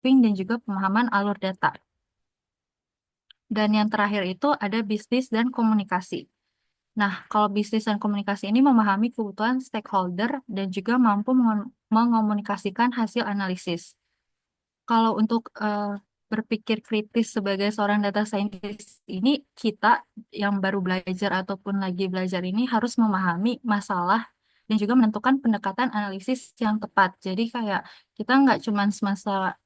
shopping dan juga pemahaman alur data. Dan yang terakhir itu ada bisnis dan komunikasi. Nah, kalau bisnis dan komunikasi ini memahami kebutuhan stakeholder dan juga mampu mengomunikasikan hasil analisis. Kalau untuk berpikir kritis sebagai seorang data scientist ini, kita yang baru belajar ataupun lagi belajar ini harus memahami masalah dan juga menentukan pendekatan analisis yang tepat. Jadi kayak kita nggak cuma semasa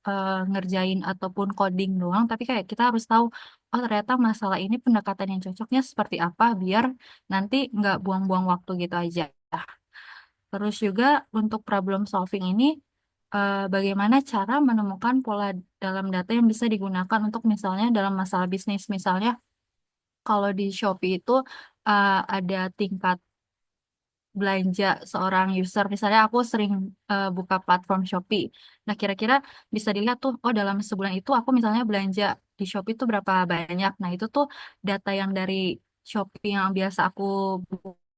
ngerjain ataupun coding doang, tapi kayak kita harus tahu, oh ternyata masalah ini pendekatan yang cocoknya seperti apa, biar nanti nggak buang-buang waktu gitu aja. Terus juga untuk problem solving ini, bagaimana cara menemukan pola dalam data yang bisa digunakan untuk misalnya dalam masalah bisnis. Misalnya kalau di Shopee itu ada tingkat belanja seorang user. Misalnya aku sering buka platform Shopee. Nah, kira-kira bisa dilihat tuh, oh dalam sebulan itu aku misalnya belanja di Shopee itu berapa banyak. Nah, itu tuh data yang dari Shopee yang biasa aku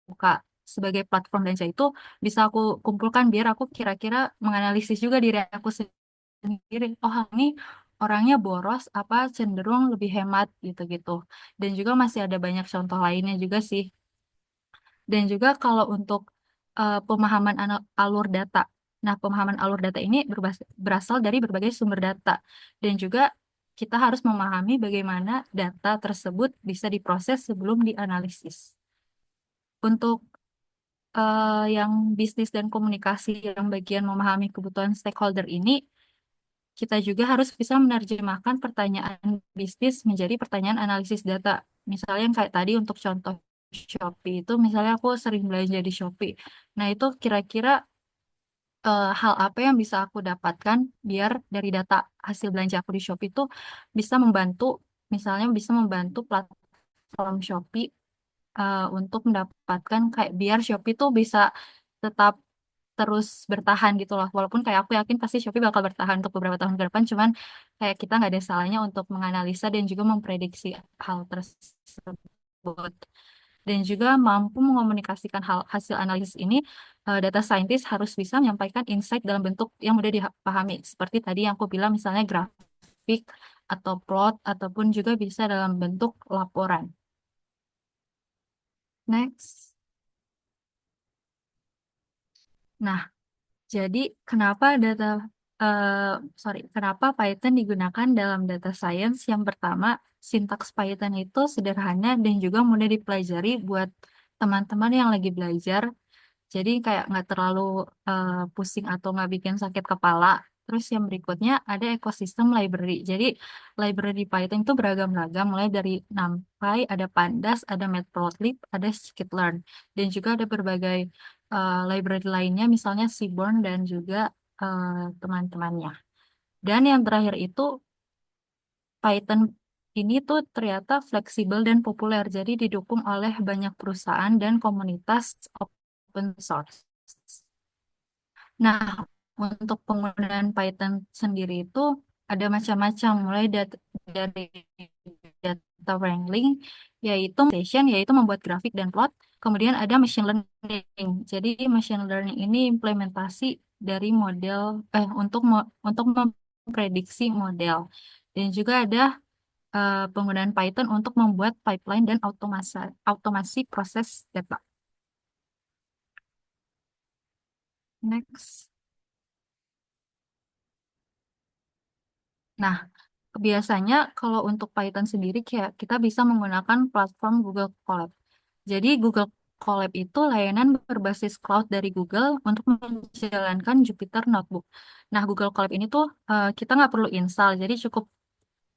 buka sebagai platform belanja itu bisa aku kumpulkan biar aku kira-kira menganalisis juga diri aku sendiri. Oh, ini orangnya boros apa cenderung lebih hemat gitu-gitu. Dan juga masih ada banyak contoh lainnya juga sih. Dan juga kalau untuk pemahaman alur data. Nah, pemahaman alur data ini berasal dari berbagai sumber data. Dan juga kita harus memahami bagaimana data tersebut bisa diproses sebelum dianalisis. Untuk yang bisnis dan komunikasi yang bagian memahami kebutuhan stakeholder ini, kita juga harus bisa menerjemahkan pertanyaan bisnis menjadi pertanyaan analisis data. Misalnya yang kayak tadi untuk contoh Shopee itu, misalnya aku sering belanja di Shopee. Nah, itu kira-kira hal apa yang bisa aku dapatkan biar dari data hasil belanja aku di Shopee itu bisa membantu, misalnya bisa membantu platform Shopee untuk mendapatkan kayak biar Shopee tuh bisa tetap terus bertahan gitu loh. Walaupun kayak aku yakin pasti Shopee bakal bertahan untuk beberapa tahun ke depan, cuman kayak kita nggak ada salahnya untuk menganalisa dan juga memprediksi hal tersebut. Dan juga mampu mengomunikasikan hasil analisis ini, data scientist harus bisa menyampaikan insight dalam bentuk yang mudah dipahami. Seperti tadi yang aku bilang misalnya grafik atau plot, ataupun juga bisa dalam bentuk laporan. Next. Nah, jadi eh, kenapa Python digunakan dalam data science? Yang pertama, sintaks Python itu sederhana dan juga mudah dipelajari buat teman-teman yang lagi belajar. Jadi kayak nggak terlalu pusing atau nggak bikin sakit kepala. Terus yang berikutnya ada ekosistem library. Jadi library Python itu beragam-ragam, mulai dari NumPy, ada Pandas, ada Matplotlib, ada Scikit-learn. Dan juga ada berbagai library lainnya, misalnya Seaborn dan juga eh, teman-temannya. Dan yang terakhir itu Python ini tuh ternyata fleksibel dan populer. Jadi didukung oleh banyak perusahaan dan komunitas open source. Nah, untuk penggunaan Python sendiri itu ada macam-macam, mulai dari data wrangling, yaitu membuat grafik dan plot. Kemudian ada machine learning. Jadi machine learning ini implementasi dari model untuk memprediksi model. Dan juga ada penggunaan Python untuk membuat pipeline dan automasi proses data. Next. Nah, biasanya kalau untuk Python sendiri kayak kita bisa menggunakan platform Google Colab. Jadi Google Colab itu layanan berbasis cloud dari Google untuk menjalankan Jupyter Notebook. Nah, Google Colab ini tuh kita nggak perlu install, jadi cukup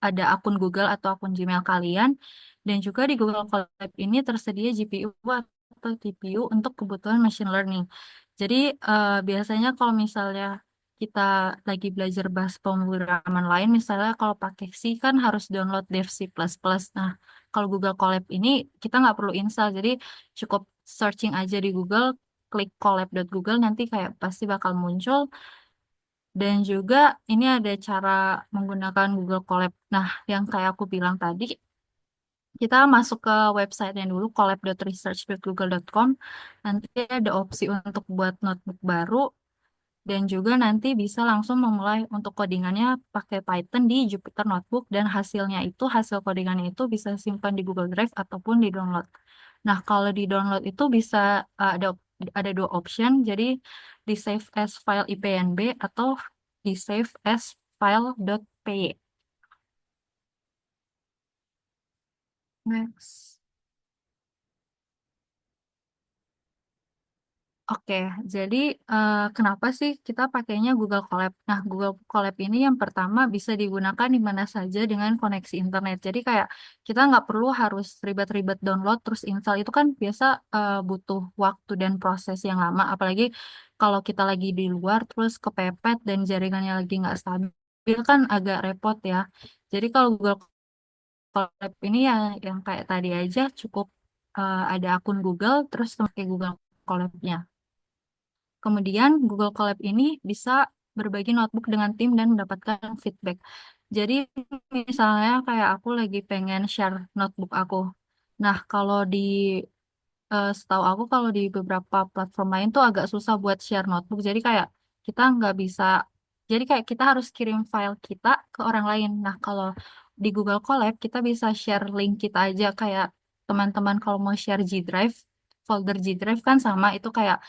ada akun Google atau akun Gmail kalian. Dan juga di Google Colab ini tersedia GPU atau TPU untuk kebutuhan machine learning. Jadi biasanya kalau misalnya kita lagi belajar bahas pemrograman lain, misalnya kalau pakai C kan harus download dev C++. Nah, kalau Google Colab ini kita nggak perlu install, jadi cukup searching aja di Google, klik colab.google, nanti kayak pasti bakal muncul. Dan juga ini ada cara menggunakan Google Colab. Nah, yang kayak aku bilang tadi, kita masuk ke websitenya dulu, colab.research.google.com. Nanti ada opsi untuk buat notebook baru. Dan juga nanti bisa langsung memulai untuk codingannya pakai Python di Jupyter Notebook dan hasilnya itu, hasil codingannya itu bisa simpan di Google Drive ataupun di download. Nah, kalau di download itu bisa ada dua option, jadi di save as file IPNB atau di save as file.py. Next. Oke, jadi kenapa sih kita pakainya Google Colab? Nah, Google Colab ini yang pertama bisa digunakan di mana saja dengan koneksi internet. Jadi kayak kita nggak perlu harus ribet-ribet download terus install. Itu kan biasa butuh waktu dan proses yang lama. Apalagi kalau kita lagi di luar terus kepepet dan jaringannya lagi nggak stabil kan agak repot ya. Jadi kalau Google Colab ini ya yang kayak tadi aja cukup ada akun Google terus pakai Google Colab-nya. Kemudian Google Colab ini bisa berbagi notebook dengan tim dan mendapatkan feedback. Jadi misalnya kayak aku lagi pengen share notebook aku. Nah, kalau di setahu aku kalau di beberapa platform lain tuh agak susah buat share notebook. Jadi kayak kita nggak bisa, jadi kayak kita harus kirim file kita ke orang lain. Nah, kalau di Google Colab kita bisa share link kita aja kayak teman-teman kalau mau share G Drive, folder G Drive kan sama itu kayak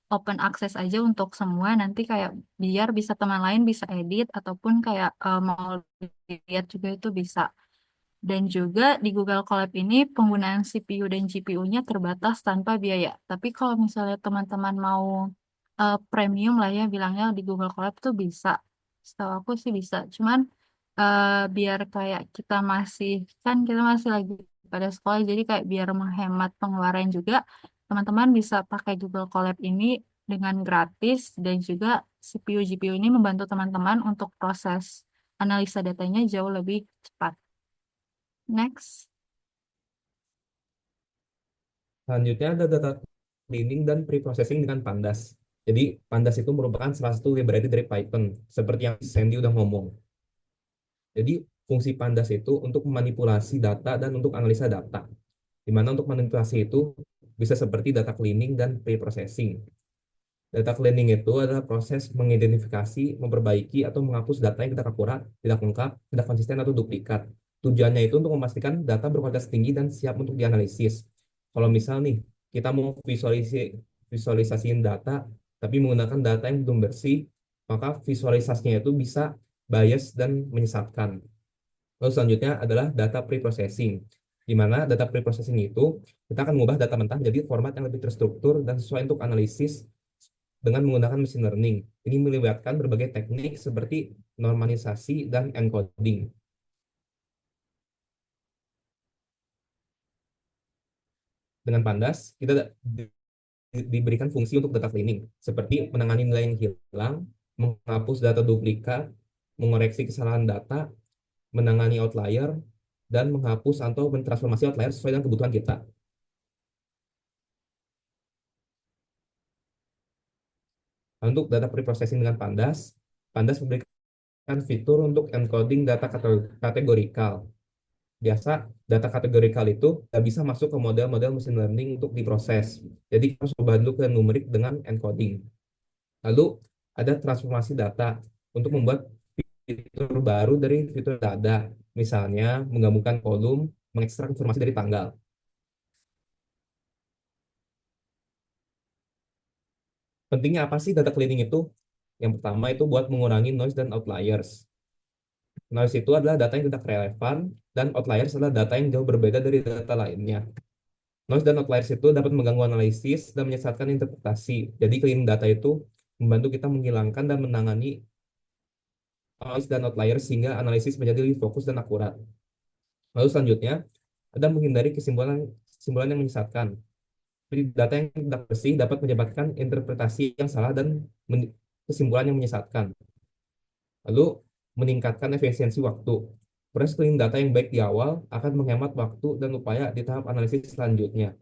open access aja untuk semua. Nanti kayak biar bisa teman lain bisa edit ataupun kayak mau lihat juga itu bisa. Dan juga di Google Colab ini penggunaan CPU dan GPU-nya terbatas tanpa biaya. Tapi kalau misalnya teman-teman mau premium lah ya bilangnya di Google Colab tuh bisa. Setahu aku sih bisa. Cuman biar kayak kita masih lagi pada sekolah jadi kayak biar menghemat pengeluaran juga teman-teman bisa pakai Google Colab ini dengan gratis dan juga CPU GPU ini membantu teman-teman untuk proses analisa datanya jauh lebih cepat. Next. Selanjutnya ada data cleaning dan pre-processing dengan Pandas. Jadi Pandas itu merupakan salah satu library dari Python, seperti yang Sandy udah ngomong. Jadi fungsi Pandas itu untuk memanipulasi data dan untuk analisa data. Di mana untuk manipulasi itu bisa seperti data cleaning dan pre-processing. Data cleaning itu adalah proses mengidentifikasi, memperbaiki, atau menghapus data yang tidak akurat, tidak lengkap, tidak konsisten, atau duplikat. Tujuannya itu untuk memastikan data berkualitas tinggi dan siap untuk dianalisis. Kalau misal nih, kita mau visualisasiin data, tapi menggunakan data yang belum bersih, maka visualisasinya itu bisa bias dan menyesatkan. Lalu selanjutnya adalah data preprocessing, di mana data preprocessing itu kita akan mengubah data mentah menjadi format yang lebih terstruktur dan sesuai untuk analisis dengan menggunakan machine learning. Ini melibatkan berbagai teknik seperti normalisasi dan encoding. Dengan Pandas, kita diberikan fungsi untuk data cleaning, seperti menangani nilai yang hilang, menghapus data duplikat, mengoreksi kesalahan data, menangani outlier, dan menghapus atau mentransformasi outlier sesuai dengan kebutuhan kita. Untuk data preprocessing dengan Pandas, Pandas memberikan fitur untuk encoding data kategorikal. Biasa data kategorikal itu nggak bisa masuk ke model-model machine learning untuk diproses. Jadi kita harus ubah dulu ke numerik dengan encoding. Lalu ada transformasi data untuk membuat fitur baru dari fitur data. Misalnya menggabungkan kolom, mengekstrak informasi dari tanggal. Pentingnya apa sih data cleaning itu? Yang pertama itu buat mengurangi noise dan outliers. Noise itu adalah data yang tidak relevan, dan outliers adalah data yang jauh berbeda dari data lainnya. Noise dan outliers itu dapat mengganggu analisis dan menyesatkan interpretasi. Jadi cleaning data itu membantu kita menghilangkan dan menangani noise dan outliers sehingga analisis menjadi lebih fokus dan akurat. Lalu selanjutnya, ada menghindari kesimpulan yang menyesatkan. Jadi data yang tidak bersih dapat menyebabkan interpretasi yang salah dan kesimpulan yang menyesatkan. Lalu meningkatkan efisiensi waktu. Proses cleaning data yang baik di awal akan menghemat waktu dan upaya di tahap analisis selanjutnya.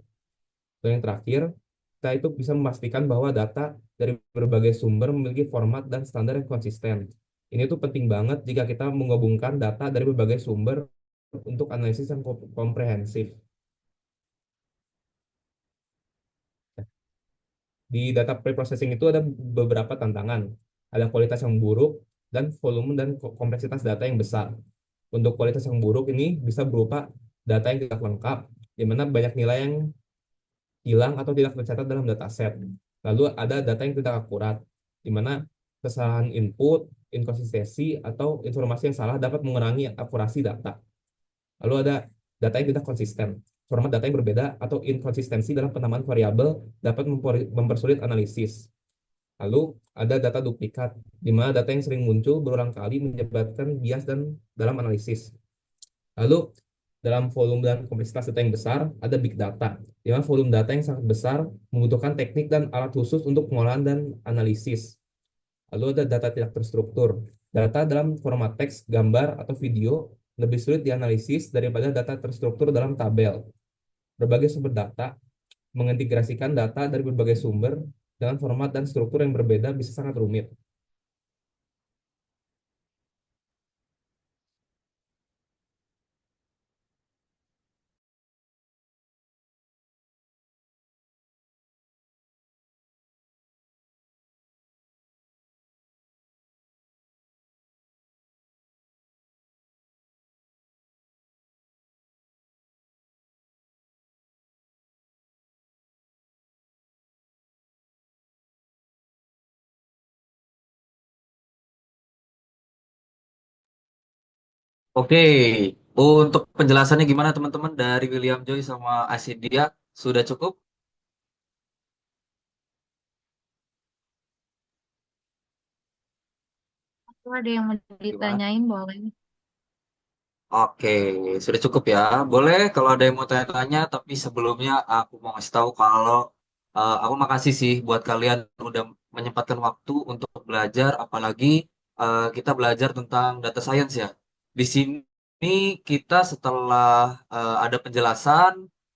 Dan yang terakhir, kita itu bisa memastikan bahwa data dari berbagai sumber memiliki format dan standar yang konsisten. Ini tuh penting banget jika kita menggabungkan data dari berbagai sumber untuk analisis yang komprehensif. Di data preprocessing itu ada beberapa tantangan. ada kualitas yang buruk, dan volume dan kompleksitas data yang besar. Untuk kualitas yang buruk ini bisa berupa data yang tidak lengkap, di mana banyak nilai yang hilang atau tidak tercatat dalam dataset. Lalu ada data yang tidak akurat, di mana kesalahan input, inkonsistensi, atau informasi yang salah dapat mengurangi akurasi data. Lalu ada data yang tidak konsisten. Format data yang berbeda atau inkonsistensi dalam penamaan variabel dapat mempersulit analisis. Lalu ada data duplikat, di mana data yang sering muncul berulang kali menyebabkan bias dan dalam analisis. Lalu dalam volume dan kompleksitas data yang besar, ada big data, di mana volume data yang sangat besar membutuhkan teknik dan alat khusus untuk pengolahan dan analisis. Lalu ada data tidak terstruktur. Data dalam format teks, gambar, atau video lebih sulit dianalisis daripada data terstruktur dalam tabel. Berbagai sumber data mengintegrasikan data dari berbagai sumber dengan format dan struktur yang berbeda bisa sangat rumit. Oke, untuk penjelasannya gimana teman-teman dari William Joy sama Asidia sudah cukup? Kalau ada yang mau Gimana? ditanyain boleh. Oke, sudah cukup ya. Boleh kalau ada yang mau tanya-tanya, tapi sebelumnya aku mau ngasih tahu kalau aku makasih sih buat kalian udah menyempatkan waktu untuk belajar, apalagi kita belajar tentang data science ya. Di sini kita setelah ada penjelasan,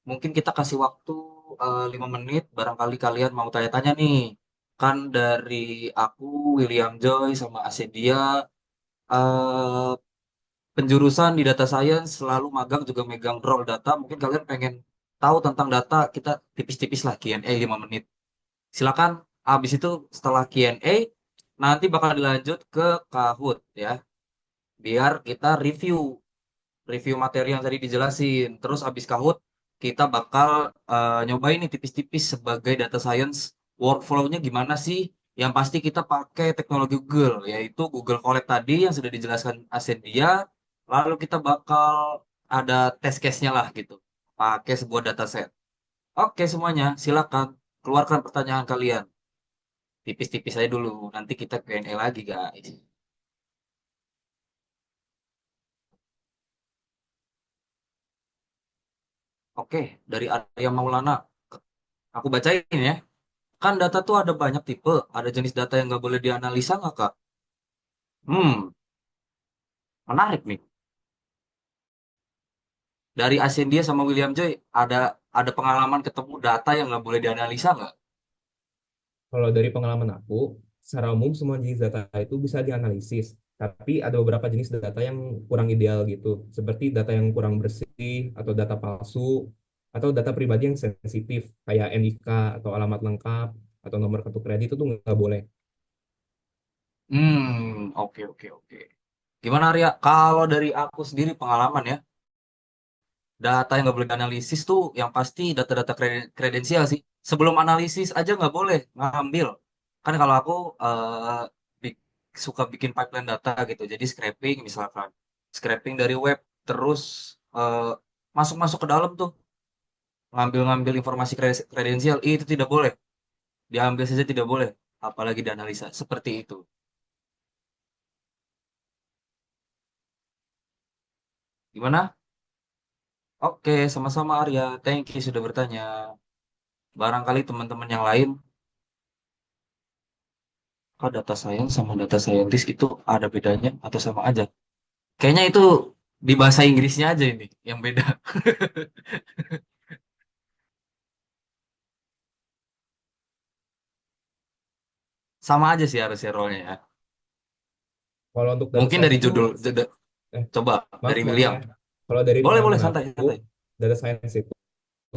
mungkin kita kasih waktu 5 menit, barangkali kalian mau tanya-tanya nih. Kan dari aku, William Joy, sama Asedia, eh, penjurusan di data science selalu magang juga megang role data. Mungkin kalian pengen tahu tentang data, kita tipis-tipis lah Q&A 5 menit. Silakan, habis itu setelah Q&A, nanti bakal dilanjut ke Kahoot ya. Biar kita review materi yang tadi dijelasin. Terus habis Kahoot, kita bakal nyobain nih tipis-tipis sebagai data science workflow-nya gimana sih. Yang pasti kita pakai teknologi Google, yaitu Google Colab tadi yang sudah dijelaskan Asendia. Lalu kita bakal ada test case-nya lah gitu. Pakai sebuah dataset. Oke semuanya, silakan keluarkan pertanyaan kalian. Tipis-tipis aja dulu, nanti kita Q&A lagi guys. Oke, dari Arya Maulana, aku bacain ya. Kan data tuh ada banyak tipe, ada jenis data yang nggak boleh dianalisa nggak, Kak? Hmm, menarik nih. Dari Asendia sama William Joy, ada pengalaman ketemu data yang nggak boleh dianalisa nggak? Kalau dari pengalaman aku, secara umum semua jenis data itu bisa dianalisis, tapi ada beberapa jenis data yang kurang ideal gitu, seperti data yang kurang bersih, atau data palsu, atau data pribadi yang sensitif, kayak NIK, atau alamat lengkap, atau nomor kartu kredit itu tuh nggak boleh. Oke, oke, oke. Gimana, Arya? Kalau dari aku sendiri pengalaman ya, data yang nggak boleh dianalisis tuh yang pasti data-data kredensial sih. Sebelum analisis aja nggak boleh ngambil. Kan kalau aku bik- suka bikin pipeline data gitu. Jadi scraping misalkan. Scraping dari web. Terus eh, masuk-masuk ke dalam tuh. Ngambil-ngambil informasi kredensial. Itu tidak boleh. Diambil saja tidak boleh. Apalagi dianalisa. Seperti itu. Gimana? Oke, sama-sama Arya. Thank you sudah bertanya. Barangkali teman-teman yang lain, kok data science sama data scientist itu ada bedanya atau sama aja? Kayaknya itu di bahasa Inggrisnya aja ini yang beda. Sama aja sih harusnya role-nya ya. Kalau untuk data Mungkin science dari itu, judul, eh, coba maaf dari motong William. ya. Kalau dari Boleh, boleh, pengalaman santai, aku, santai. data science itu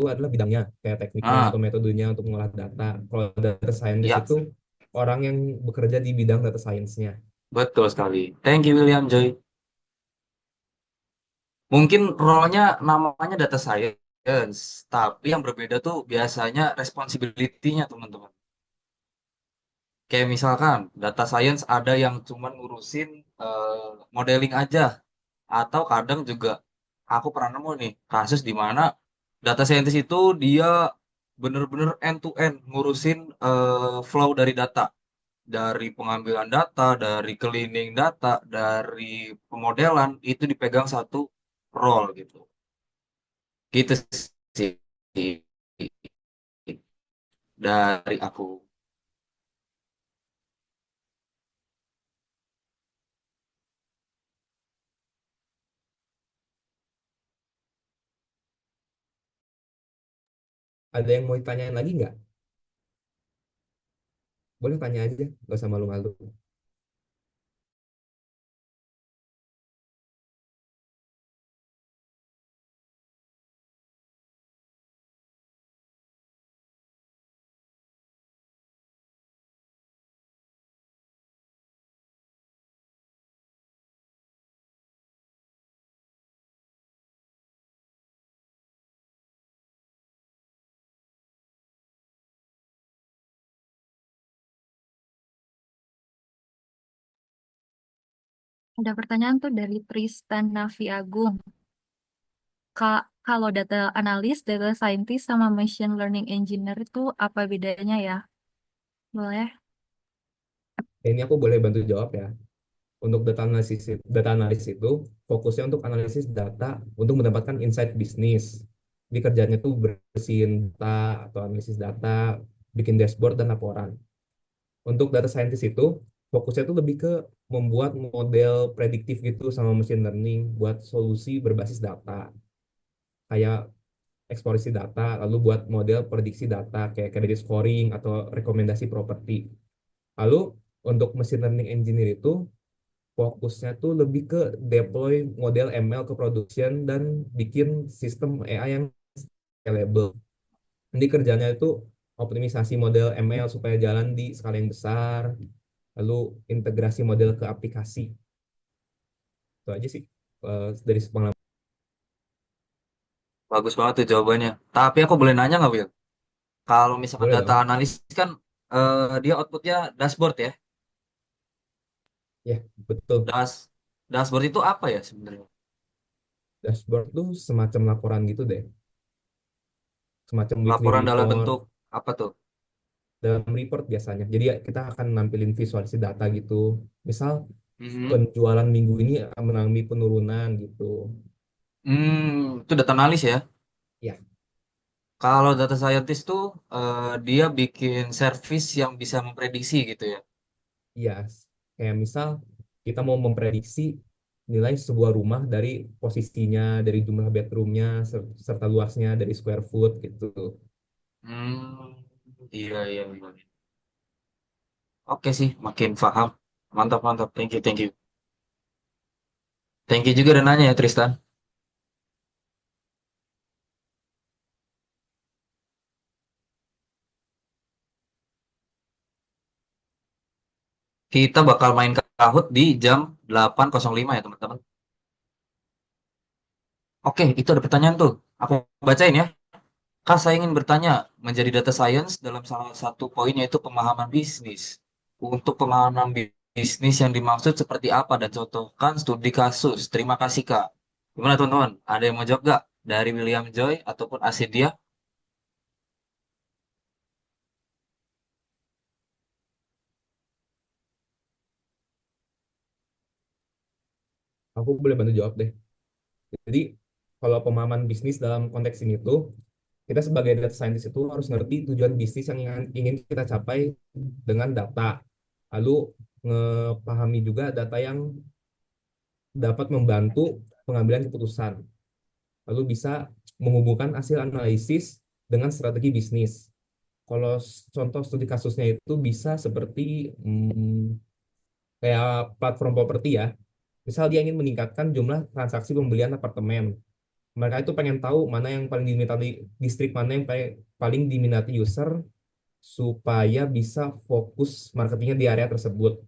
adalah bidangnya, kayak tekniknya atau Ah, metodenya untuk mengolah data. Kalau data scientist itu ya. orang yang bekerja di bidang data science-nya. Betul sekali. Thank you William Joy. Mungkin role-nya namanya data science, tapi yang berbeda tuh biasanya responsibility-nya teman-teman. Kayak misalkan data science ada yang cuman ngurusin modeling aja, atau kadang juga aku pernah nemu nih kasus di mana data scientist itu dia bener-bener end to end ngurusin flow dari data, dari pengambilan data, dari cleaning data, dari pemodelan itu dipegang satu role gitu. Gitu sih dari aku. Ada yang mau ditanyain lagi nggak? Boleh tanya aja, nggak usah malu-malu. Ada pertanyaan tuh dari Tristan Navi Agung. Kak, kalau data analis, data scientist, sama machine learning engineer itu apa bedanya ya? Boleh? Ini aku boleh bantu jawab ya. Untuk data analis itu fokusnya untuk analisis data untuk mendapatkan insight bisnis. Di kerjanya tuh bersihin data atau analisis data, bikin dashboard dan laporan. Untuk data scientist itu fokusnya tuh lebih ke membuat model prediktif gitu sama machine learning buat solusi berbasis data. Kayak eksplorasi data, lalu buat model prediksi data kayak credit scoring atau rekomendasi properti. Lalu untuk machine learning engineer itu fokusnya tuh lebih ke deploy model ML ke production dan bikin sistem AI yang scalable. Jadi kerjanya itu optimisasi model ML supaya jalan di skala yang besar, lalu integrasi model ke aplikasi. Itu aja sih dari pengalaman. Bagus banget tuh jawabannya. Tapi aku boleh nanya nggak, Will? Kalau misalkan Boleh data dong? analis kan dia outputnya dashboard ya. Ya, betul. Das Dashboard itu apa ya sebenarnya? Dashboard tuh semacam laporan gitu deh. Semacam weekly Laporan dalam report, bentuk apa tuh? dalam report biasanya. Jadi ya, kita akan nampilin visualisasi data gitu. Misal Mhm. penjualan minggu ini mengalami penurunan gitu. Itu data analis ya. Ya, Kalau data scientist tuh dia bikin service yang bisa memprediksi gitu ya. iya. Kayak misal kita mau memprediksi nilai sebuah rumah dari posisinya, dari jumlah bedroomnya, serta luasnya dari square foot gitu. Hmm, iya iya iya. Oke sih, makin paham. Mantap mantap. Thank you thank you. Thank you juga udah nanya ya Tristan. Kita bakal main Kahoot di jam 8.05 ya teman-teman. Oke, itu ada pertanyaan tuh. Aku bacain ya. Kak, saya ingin bertanya, menjadi data science dalam salah satu poinnya itu pemahaman bisnis. Untuk pemahaman bisnis yang dimaksud seperti apa dan contohkan studi kasus. Terima kasih, Kak. Gimana teman-teman? Ada yang mau jawab nggak? Dari William Joy ataupun Asidia? Aku boleh bantu jawab deh. Jadi kalau pemahaman bisnis dalam konteks ini tuh, kita sebagai data scientist itu harus ngerti tujuan bisnis yang ingin kita capai dengan data. Lalu ngepahami juga data yang dapat membantu pengambilan keputusan. Lalu bisa menghubungkan hasil analisis dengan strategi bisnis. Kalau contoh studi kasusnya itu bisa seperti kayak platform properti ya. Misal dia ingin meningkatkan jumlah transaksi pembelian apartemen. Mereka itu pengen tahu mana yang paling diminati, distrik mana yang paling diminati user, supaya bisa fokus marketingnya di area tersebut.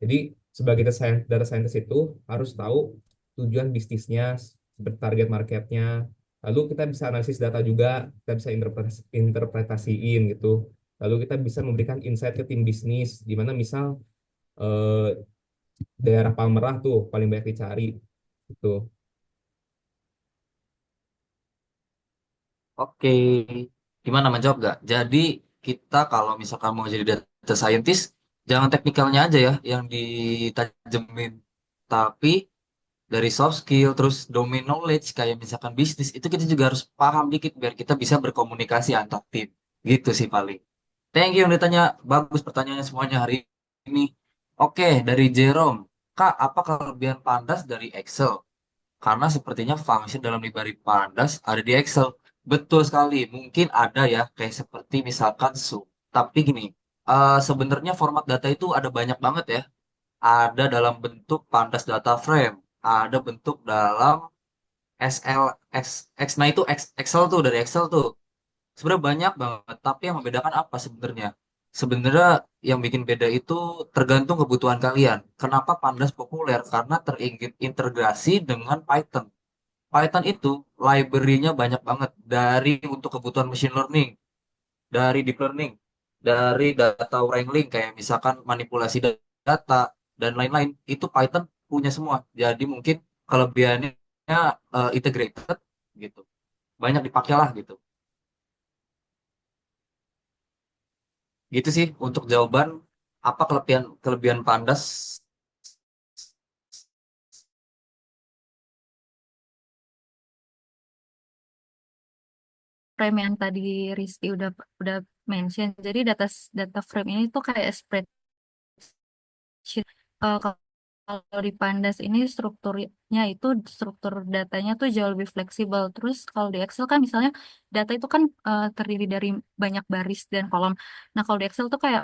Jadi sebagai data scientist itu harus tahu tujuan bisnisnya, seperti target marketnya. Lalu kita bisa analisis data juga, kita bisa interpretasiin gitu. Lalu kita bisa memberikan insight ke tim bisnis, di mana misal eh, daerah Palmerah tuh paling banyak dicari gitu. Oke, gimana menjawab gak? Jadi kita kalau misalkan mau jadi data scientist, jangan teknikalnya aja ya yang ditajemin, tapi dari soft skill, terus domain knowledge kayak misalkan bisnis itu kita juga harus paham dikit biar kita bisa berkomunikasi antar tim. Gitu sih paling. Thank you yang ditanya. Bagus pertanyaannya semuanya hari ini. Oke, dari Jerome. Kak, apa kelebihan Pandas dari Excel? Karena sepertinya function dalam library Pandas ada di Excel. Betul sekali. Mungkin ada ya, kayak seperti misalkan sum. Tapi gini, sebenarnya format data itu ada banyak banget ya. Ada dalam bentuk Pandas data frame, ada bentuk dalam SL, nah itu Excel tuh, dari Excel tuh. Sebenarnya banyak banget, tapi yang membedakan apa sebenarnya? Sebenarnya yang bikin beda itu tergantung kebutuhan kalian. Kenapa Pandas populer? Karena terintegrasi dengan Python. Python itu library-nya banyak banget dari untuk kebutuhan machine learning, dari deep learning, dari data wrangling kayak misalkan manipulasi data dan lain-lain itu Python punya semua. Jadi mungkin kelebihannya integrated gitu. Banyak dipakai lah gitu. Gitu sih untuk jawaban apa kelebihan kelebihan Pandas. Frame yang tadi Rizky udah mention. Jadi data data frame ini tuh kayak spreadsheet. Kalau di Pandas ini strukturnya itu struktur datanya tuh jauh lebih fleksibel. Terus kalau di Excel kan misalnya data itu kan terdiri dari banyak baris dan kolom. Nah kalau di Excel tuh kayak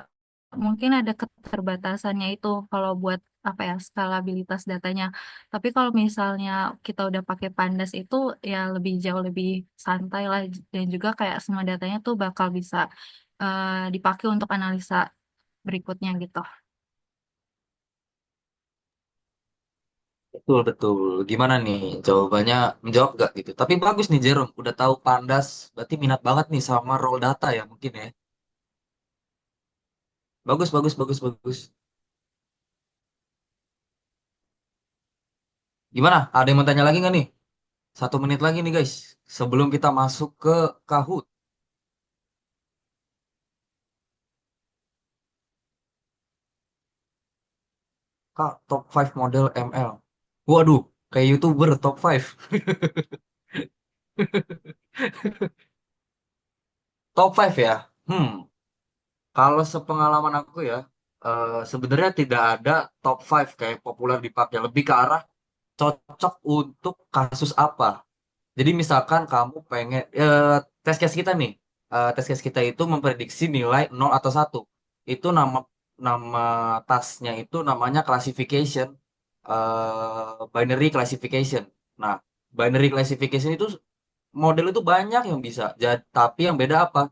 mungkin ada keterbatasannya itu kalau buat apa ya skalabilitas datanya. Tapi kalau misalnya kita udah pakai Pandas itu ya lebih jauh lebih santai lah dan juga kayak semua datanya tuh bakal bisa dipakai untuk analisa berikutnya gitu. Betul betul. Gimana nih jawabannya menjawab gak gitu? Tapi bagus nih Jerome, udah tahu Pandas, berarti minat banget nih sama raw data ya mungkin ya. Bagus bagus bagus bagus. Gimana? Ada yang mau tanya lagi nggak nih? 1 menit lagi nih guys, sebelum kita masuk ke Kahoot. Kak, top 5 model ML. Waduh, kayak YouTuber top 5. Top 5 ya? Kalau sepengalaman aku ya, sebenarnya tidak ada top 5 kayak populer dipakai. Lebih ke arah cocok untuk kasus apa. Jadi misalkan kamu pengen, test case kita nih, test case kita itu memprediksi nilai 0 atau 1. Itu nama nama tasknya itu namanya classification, binary classification. Nah, binary classification itu model itu banyak yang bisa. Tapi yang beda apa?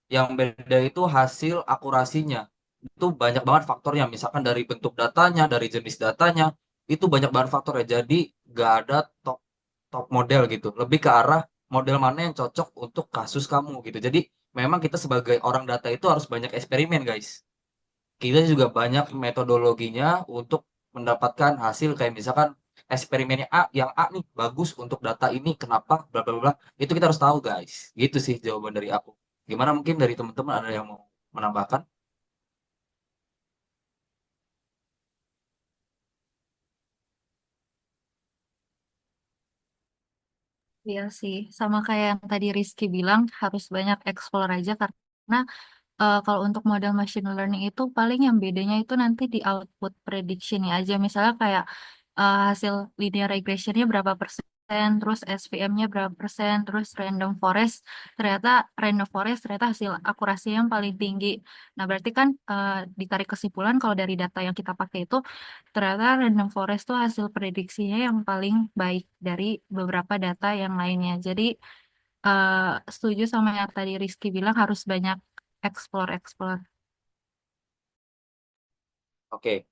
Yang beda itu hasil akurasinya. Itu banyak banget faktornya. Misalkan dari bentuk datanya, dari jenis datanya, itu banyak banget faktornya. Jadi nggak ada top top model gitu. Lebih ke arah model mana yang cocok untuk kasus kamu gitu. Jadi memang kita sebagai orang data itu harus banyak eksperimen, guys. Kita juga banyak metodologinya untuk mendapatkan hasil kayak misalkan eksperimennya A, yang A nih bagus untuk data ini, kenapa, bla bla bla. Itu kita harus tahu, guys. Gitu sih jawaban dari aku. Gimana mungkin dari teman-teman ada yang mau menambahkan? Iya sih, sama kayak yang tadi Rizky bilang, harus banyak explore aja karena kalau untuk model machine learning itu paling yang bedanya itu nanti di output prediction-nya aja. Misalnya kayak hasil linear regression-nya berapa persen, terus SVM-nya berapa persen, terus random forest ternyata hasil akurasinya yang paling tinggi. Nah, berarti kan ditarik kesimpulan kalau dari data yang kita pakai itu ternyata random forest tuh hasil prediksinya yang paling baik dari beberapa data yang lainnya. Jadi setuju sama yang tadi Rizky bilang harus banyak explore-explore. Oke,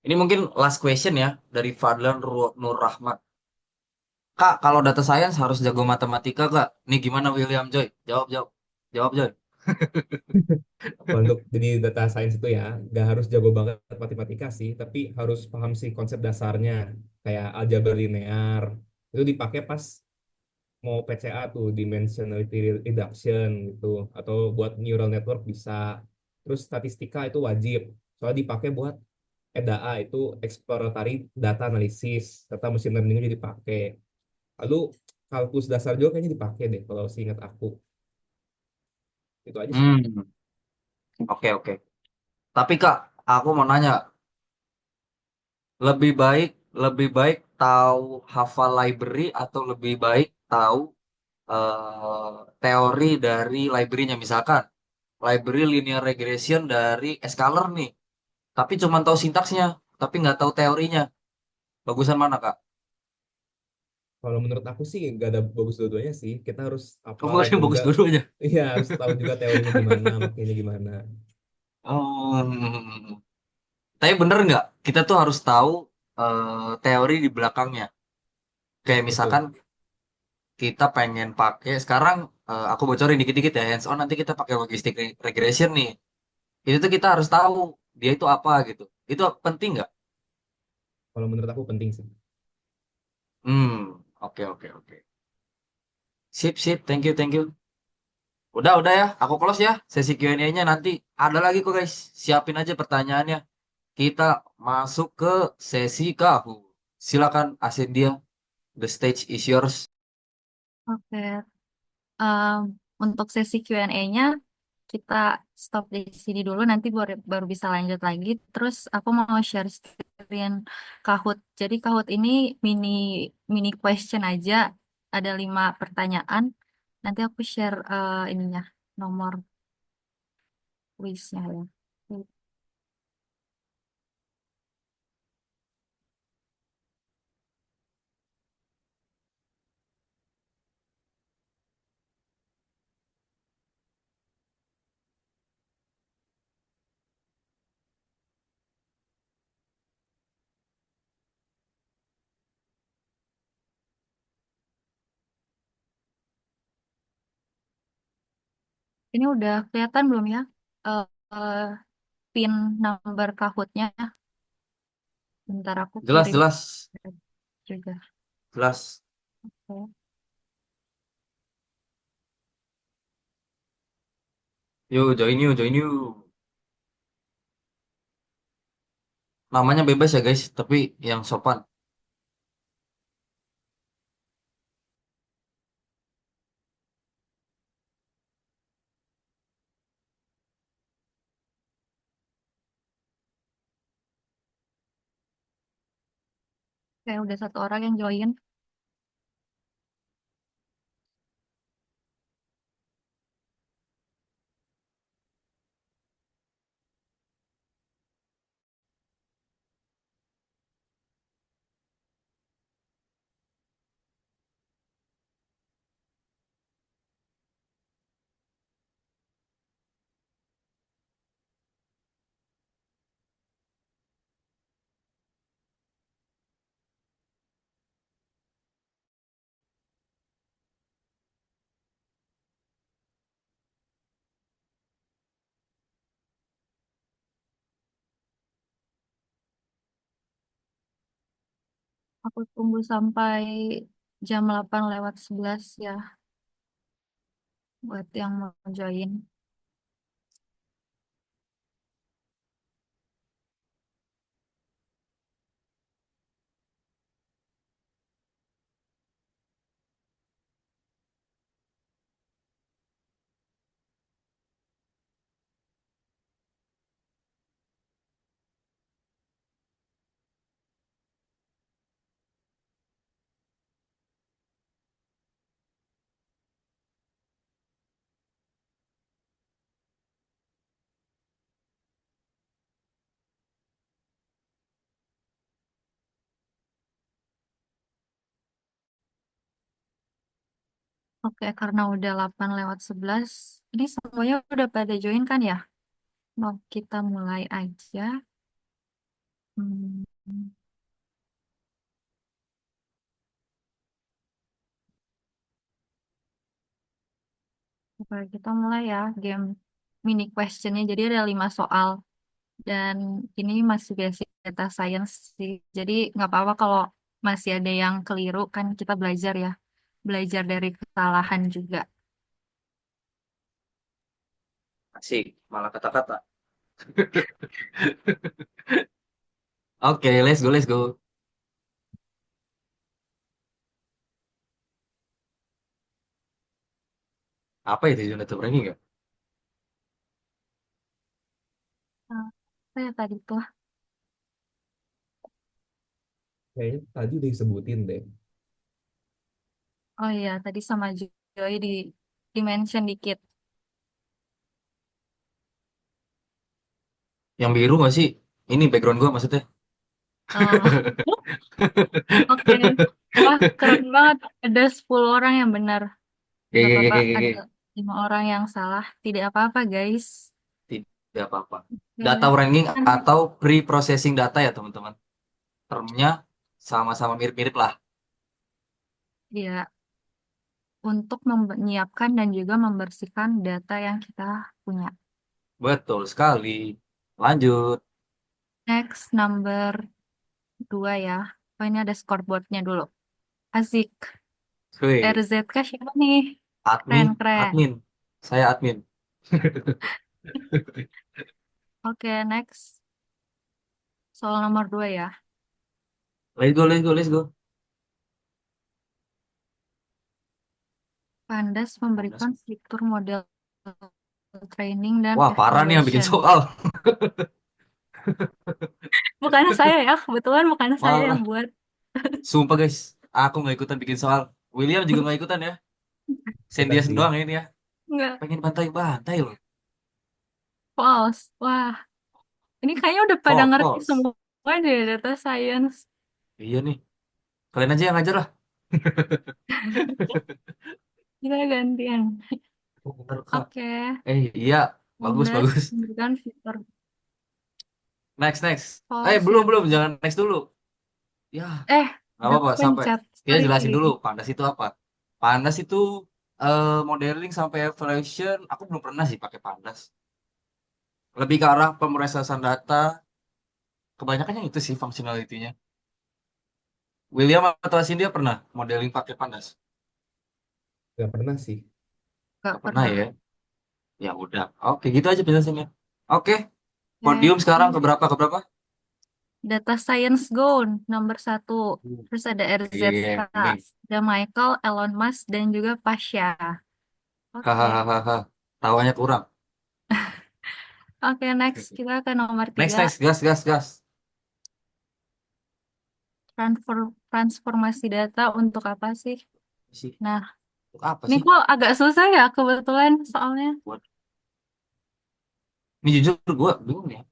ini mungkin last question ya dari Fadlan Nur Rahmat. Kak, kalau data science harus jago matematika, Kak. Nih gimana William Joy? Jawab, jawab. Jawab, Joy. Kalau untuk jadi data science itu ya, nggak harus jago banget matematika sih, tapi harus paham sih konsep dasarnya, kayak aljabar linear. Itu dipakai pas mau PCA tuh, dimensionality reduction gitu, atau buat neural network bisa. Terus statistika itu wajib, soalnya dipakai buat EDA itu exploratory data analysis, data machine learning juga dipakai. Lalu kalkulus dasar juga kayaknya dipakai deh kalau seingat aku. Itu aja sih. Hmm, oke, oke. Tapi Kak, aku mau nanya, lebih baik lebih baik tahu hafal library atau lebih baik tahu teori dari library-nya, misalkan library linear regression dari Scalar nih, tapi cuma tahu sintaksnya, tapi nggak tahu teorinya. Bagusan mana, Kak? Kalau menurut aku sih nggak ada bagus dua-duanya sih. Kita harus Kamu hafal yang dan juga bagus dulu-duanya. iya harus tahu juga teorinya gimana, makanya gimana. Oh, tapi bener nggak? Kita tuh harus tahu teori di belakangnya. Ya Kayak betul. misalkan kita pengen pakai sekarang, aku bocorin dikit-dikit ya, hands on nanti kita pakai logistic regression nih. Itu tuh kita harus tahu dia itu apa gitu. Itu penting nggak? Kalau menurut aku penting sih. Oke, oke, oke. Sip, sip, thank you, thank you. Udah ya, aku close ya. Sesi Q&A-nya nanti ada lagi kok guys. Siapin aja pertanyaannya. Kita masuk ke sesi Kahu. Silakan Asendia, the stage is yours. Oke, em, untuk sesi Q&A-nya kita stop di sini dulu, nanti baru bisa lanjut lagi. Terus aku mau share screen Kahoot. Jadi Kahoot ini mini mini question aja, ada 5 pertanyaan. Nanti aku share ininya, nomor quiznya ya. Ini udah kelihatan belum ya? Eh, eh, pin number Kahoot-nya. Bentar aku Jelas, kirim jelas, juga. jelas. Oke. Yuk, join you, join you. Namanya bebas ya guys, tapi yang sopan. Kayak udah 1 orang yang join. Aku tunggu sampai jam 8:11 ya buat yang mau join. Oke, karena udah 8:11, ini semuanya udah pada join kan ya? Mau kita mulai aja. Hmm, Oke, kita mulai ya game mini questionnya. Jadi ada 5 soal. Dan ini masih basic data science sih. Jadi nggak apa-apa kalau masih ada yang keliru, kan kita belajar ya. Belajar dari kesalahan juga. Asik, malah kata-kata. Oke, let's go, let's go. Apa itu unit ranking ya? Nah, apa ya tadi tuh? Kayaknya tadi udah disebutin deh. Oh iya, tadi sama Joy di mention dikit. Yang biru nggak sih? Ini background gua maksudnya. Oh, oke. Wah, keren banget. Ada 10 orang yang benar. Nggak Oke, apa-apa, oke, oke, ada oke. 5 orang yang salah. Tidak apa-apa, guys. Tidak apa-apa. Data Oke. ranking Kan, atau pre-processing data ya teman-teman. Termnya sama-sama mirip-mirip lah. ya, untuk menyiapkan dan juga membersihkan data yang kita punya. Betul sekali. Lanjut. Next, number 2 ya. Oh, ini ada scoreboardnya dulu. Asik. Wih, RZK siapa nih? admin, Keren-keren. admin. Saya admin. Oke, next. Soal nomor 2 ya. Let's go, let's go, let's go. Pandas Pandas. memberikan fitur model training dan Wah, parah nih yang bikin evaluation. soal. Bukan saya ya, kebetulan bukan saya yang Parah. buat. Sumpah guys, aku nggak ikutan bikin soal. William juga nggak ikutan ya. Ikutan Sendias sih. doang ini ya. Enggak, Pengen bantai-bantai loh. false. Wah, ini kayaknya udah pada False, ngerti false. semua deh data science. Iya nih. Kalian aja yang ngajar lah. Kita gantian. Oh, bener, Kak. Oke, Iya. Bagus, Pandas bagus. memberikan fitur Next, next. false Belum, ya. belum. Jangan next dulu. Ya, Eh, nggak udah apa-apa. Sampai. pencet. Kita Sorry. jelasin dulu. Pandas itu apa? Pandas itu modeling sampai evaluation. Aku belum pernah sih pakai Pandas. Lebih ke arah pemrosesan data. Kebanyakan yang itu sih functionality-nya. William atau Asindia pernah modeling pakai Pandas? Gak pernah sih. Gak Nggak pernah pernah. ya? Ya udah. Oke, gitu aja penjelasannya. Oke, Oke, podium sekarang ke berapa? data science go nomor 1. Terus ada RZK, Iya, nih. ada Michael, Elon Musk, dan juga Pasha. Oke. Hahaha. Tawanya kurang. Oke, next kita ke nomor Next, 3, next. Gas, gas, gas. transformasi data untuk apa sih? Sih, Nah, untuk apa ini sih? kok agak susah ya kebetulan soalnya. Buat ini jujur gue bingung ya.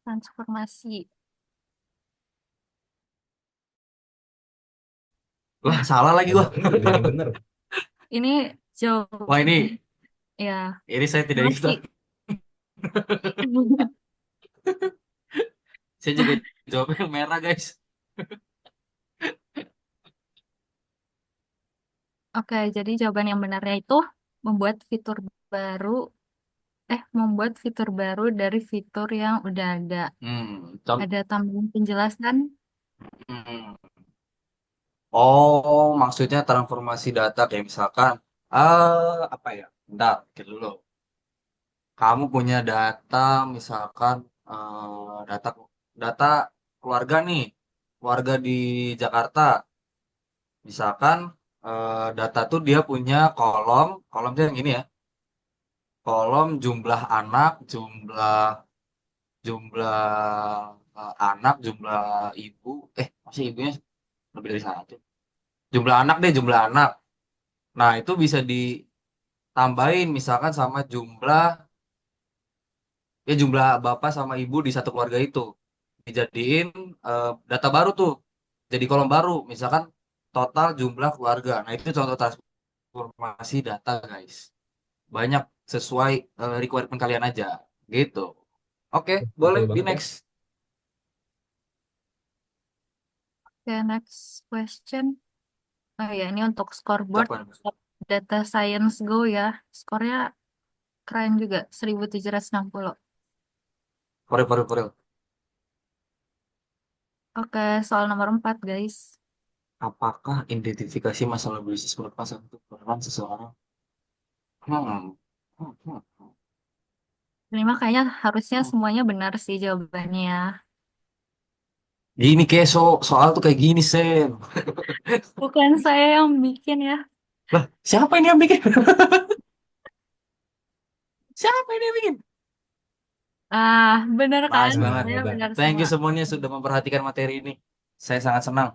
Transformasi. Wah, salah lagi gua. Banyak ini pilih yang bener. Ini Wah, jawaban ya ini saya tidak ikutan. mati. Saya juga jawabnya yang merah, guys. Oke, jadi jawaban yang benarnya itu membuat fitur baru, membuat fitur baru dari fitur yang udah ada. Contoh. Ada tambahan penjelasan. Hmm. Oh, maksudnya transformasi data kayak misalkan, apa ya? Bentar, pikir dulu. Kamu punya data, misalkan data data keluarga nih, keluarga di Jakarta. Misalkan data tuh dia punya kolomnya yang ini ya, kolom jumlah anak, jumlah jumlah anak, jumlah ibu, masih ibunya lebih dari satu. Jumlah anak deh, jumlah anak. Nah, itu bisa ditambahin misalkan sama jumlah Ya jumlah bapak sama ibu di satu keluarga itu dijadiin data baru tuh. Jadi kolom baru, misalkan total jumlah keluarga. Nah, itu contoh transformasi data, guys. Banyak sesuai requirement kalian aja. Gitu. Oke, boleh Betul di banget ya. next. Oke, next question. Oh ya, ini untuk scoreboard Siapa? Data Science Go ya. Skornya keren juga, 1760. For real. Oke, soal nomor 4, guys. Apakah identifikasi masalah bisnis merupakan satu peran seseorang? Hmm. Hmm, hmm, Ini mah kayaknya harusnya hmm. semuanya benar sih jawabannya. Gini kayak soal tuh kayak gini, Sen. Bukan saya yang bikin ya. Lah, siapa ini yang bikin? Siapa ini yang bikin? Ah, bener kan? Nice banget. Nah, Saya udah. benar Thank semua. you semuanya sudah memperhatikan materi ini. Saya sangat senang.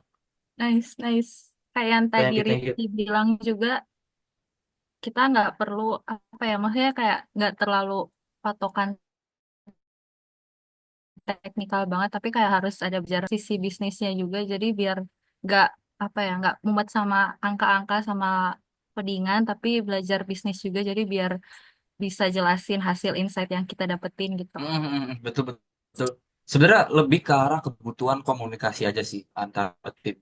Nice, nice. Kayak yang tadi Thank you. Rizky bilang juga, kita nggak perlu, apa ya, maksudnya kayak nggak terlalu patokan teknikal banget, tapi kayak harus ada belajar sisi bisnisnya juga, jadi biar nggak, apa ya, nggak mumet sama angka-angka sama codingan, tapi belajar bisnis juga, jadi biar bisa jelasin hasil insight yang kita dapetin gitu. Betul, betul. Sebenarnya lebih ke arah kebutuhan komunikasi aja sih antara tim.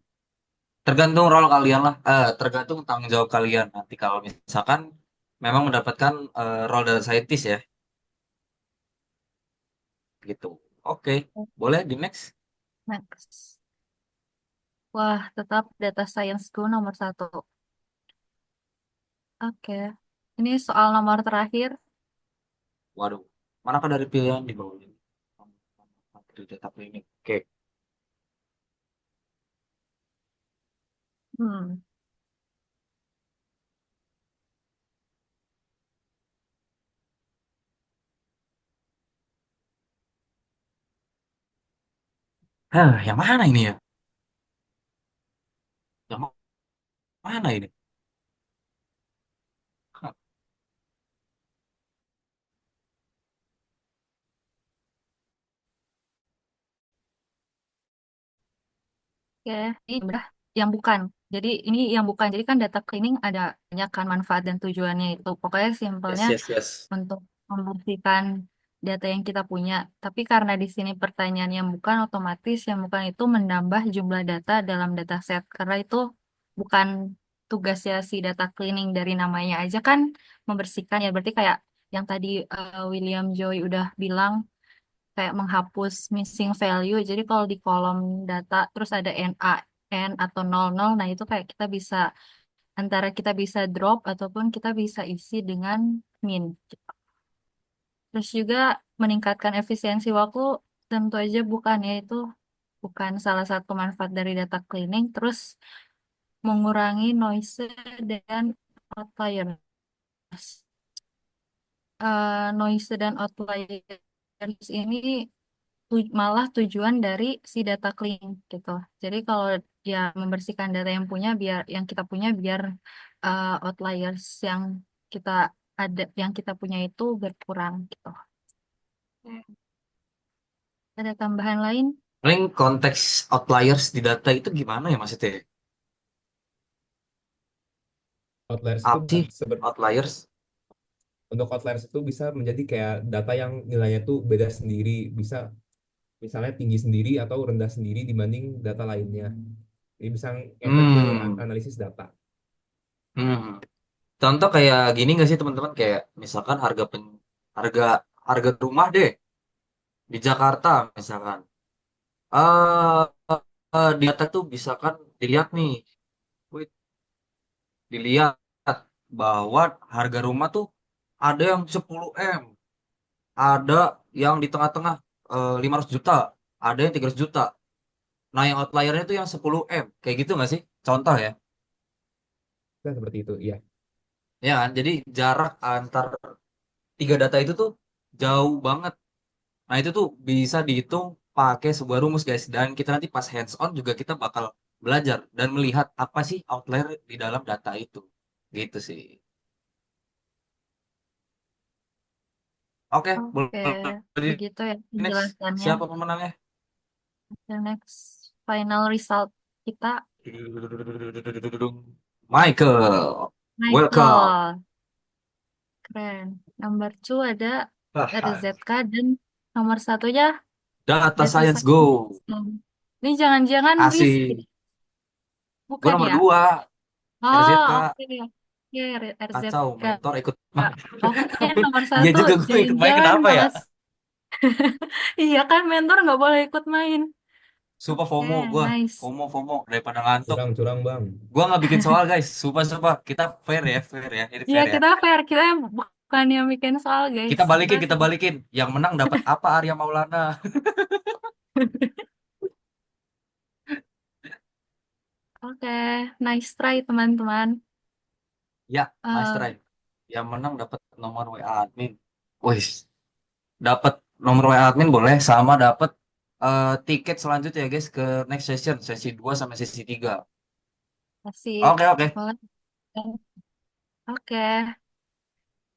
Tergantung role kalian lah, tergantung tanggung jawab kalian. Nanti kalau misalkan memang mendapatkan role data scientist ya, gitu. Oke, boleh di next. Next. Wah, tetap data science ku nomor satu. Oke. Ini soal nomor terakhir. Waduh, manakah dari pilihan di bawah ini? Materi data cleaning. Oke. Hmm. Hah, yang mana ini ya? Yang mana ini? Hah. Oke, ini udah yang bukan. Jadi ini yang bukan. Jadi kan data cleaning ada banyak kan manfaat dan tujuannya itu. Pokoknya simpelnya Yes, yes, yes. untuk membersihkan data yang kita punya. Tapi karena di sini pertanyaan yang bukan, otomatis yang bukan itu menambah jumlah data dalam dataset. Karena itu bukan tugasnya si data cleaning, dari namanya aja kan membersihkan ya. Berarti kayak yang tadi William Joy udah bilang, kayak menghapus missing value. Jadi kalau di kolom data terus ada NA, N atau 00, nah itu kayak kita bisa, antara kita bisa drop ataupun kita bisa isi dengan min. Terus juga meningkatkan efisiensi waktu, tentu aja bukan ya, itu bukan salah satu manfaat dari data cleaning. Terus mengurangi noise dan outliers. Noise dan outliers ini malah tujuan dari si data cleaning gitu. Jadi kalau dia membersihkan data yang punya, biar yang kita punya, biar outliers yang kita yang kita punya itu berkurang gitu. Ada tambahan lain? Paling konteks outliers di data itu gimana ya maksudnya? Outliers itu Apa sih outliers? untuk outliers itu bisa menjadi kayak data yang nilainya tuh beda sendiri, bisa misalnya tinggi sendiri atau rendah sendiri dibanding data lainnya. Ini bisa efek ke Hmm. analisis data. Hmm. Contoh kayak gini nggak sih teman-teman? Kayak misalkan harga harga rumah deh di Jakarta misalkan. Eh di data tuh bisa kan dilihat nih, wait, dilihat bahwa harga rumah tuh ada yang 10 M, ada yang di tengah-tengah 500 juta, ada yang 300 juta. Nah, yang outliernya tuh yang 10 M. Kayak gitu nggak sih? Contoh ya. Nah, seperti itu, iya. Ya kan? Jadi jarak antar tiga data itu tuh jauh banget. Nah, itu tuh bisa dihitung pakai sebuah rumus, guys. Dan kita nanti pas hands on juga kita bakal belajar dan melihat apa sih outlier di dalam data itu. Gitu sih. Oke, Oke, boleh di begitu ya next. penjelasannya. Siapa pemenangnya? The next final result kita Michael. Welcome. Michael. Keren. Number two ada Haha. RZK dan nomor satunya Data Data Science Science. Go. Ini jangan-jangan Rizky, Asik. Gue bukan nomor ya? 2. Oh, RZK. oke. Oke, Kacau, RZK. mentor ikut main. Oke, nomor Iya satu. juga gue ikut main Jangan-jangan kenapa ya? malas. Iya kan, mentor nggak boleh ikut main. Sumpah Oke, FOMO gue. nice. FOMO daripada ngantuk. Curang-curang bang. Gue nggak bikin soal guys. Sumpah. Kita fair ya, fair ya. Ini Iya, fair ya. kita fair. Kita bukan yang bikin soal, guys. Kita Kita balikin, kita sedih. balikin. Yang menang dapat apa Arya Maulana? Oke, nice try, teman-teman. Ya, nice Eh, try. Yang menang dapat nomor WA admin. Wih, dapat nomor WA admin boleh sama dapat tiket selanjutnya ya guys ke next session, sesi 2 sampai sesi 3. asik. Oke. Boleh. Oke.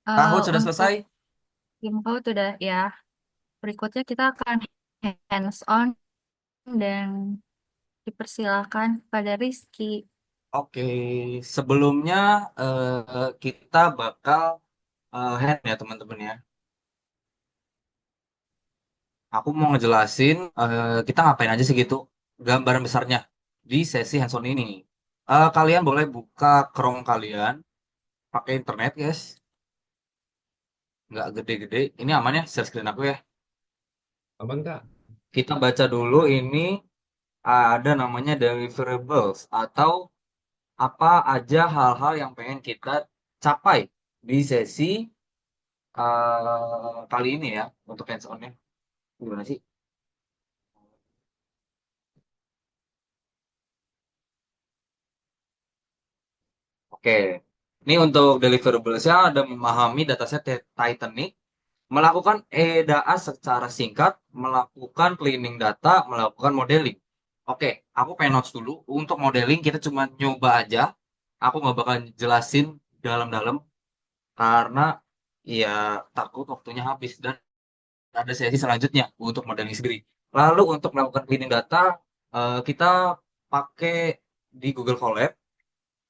Kahoot sudah Untuk selesai? tim code udah ya. Berikutnya kita akan hands on dan dipersilakan kepada Rizky. Oke, sebelumnya kita bakal hand ya teman-teman ya. Aku mau ngejelasin kita ngapain aja sih gitu, gambaran besarnya di sesi hands-on ini. Kalian boleh buka Chrome kalian, pakai internet guys, nggak gede-gede. Ini aman ya, share screen aku ya. Aman kak? Kita baca dulu ini ada namanya deliverables atau apa aja hal-hal yang pengen kita capai di sesi kali ini ya untuk hands-on-nya. Gimana sih? Oke. Ini untuk deliverables-nya ada memahami dataset Titanic, melakukan EDA secara singkat, melakukan cleaning data, melakukan modeling. Oke, aku pengen notes dulu. Untuk modeling kita cuma nyoba aja. Aku nggak bakal jelasin dalam-dalam karena ya takut waktunya habis dan ada sesi selanjutnya untuk modeling sendiri. Lalu untuk melakukan cleaning data, kita pakai di Google Colab,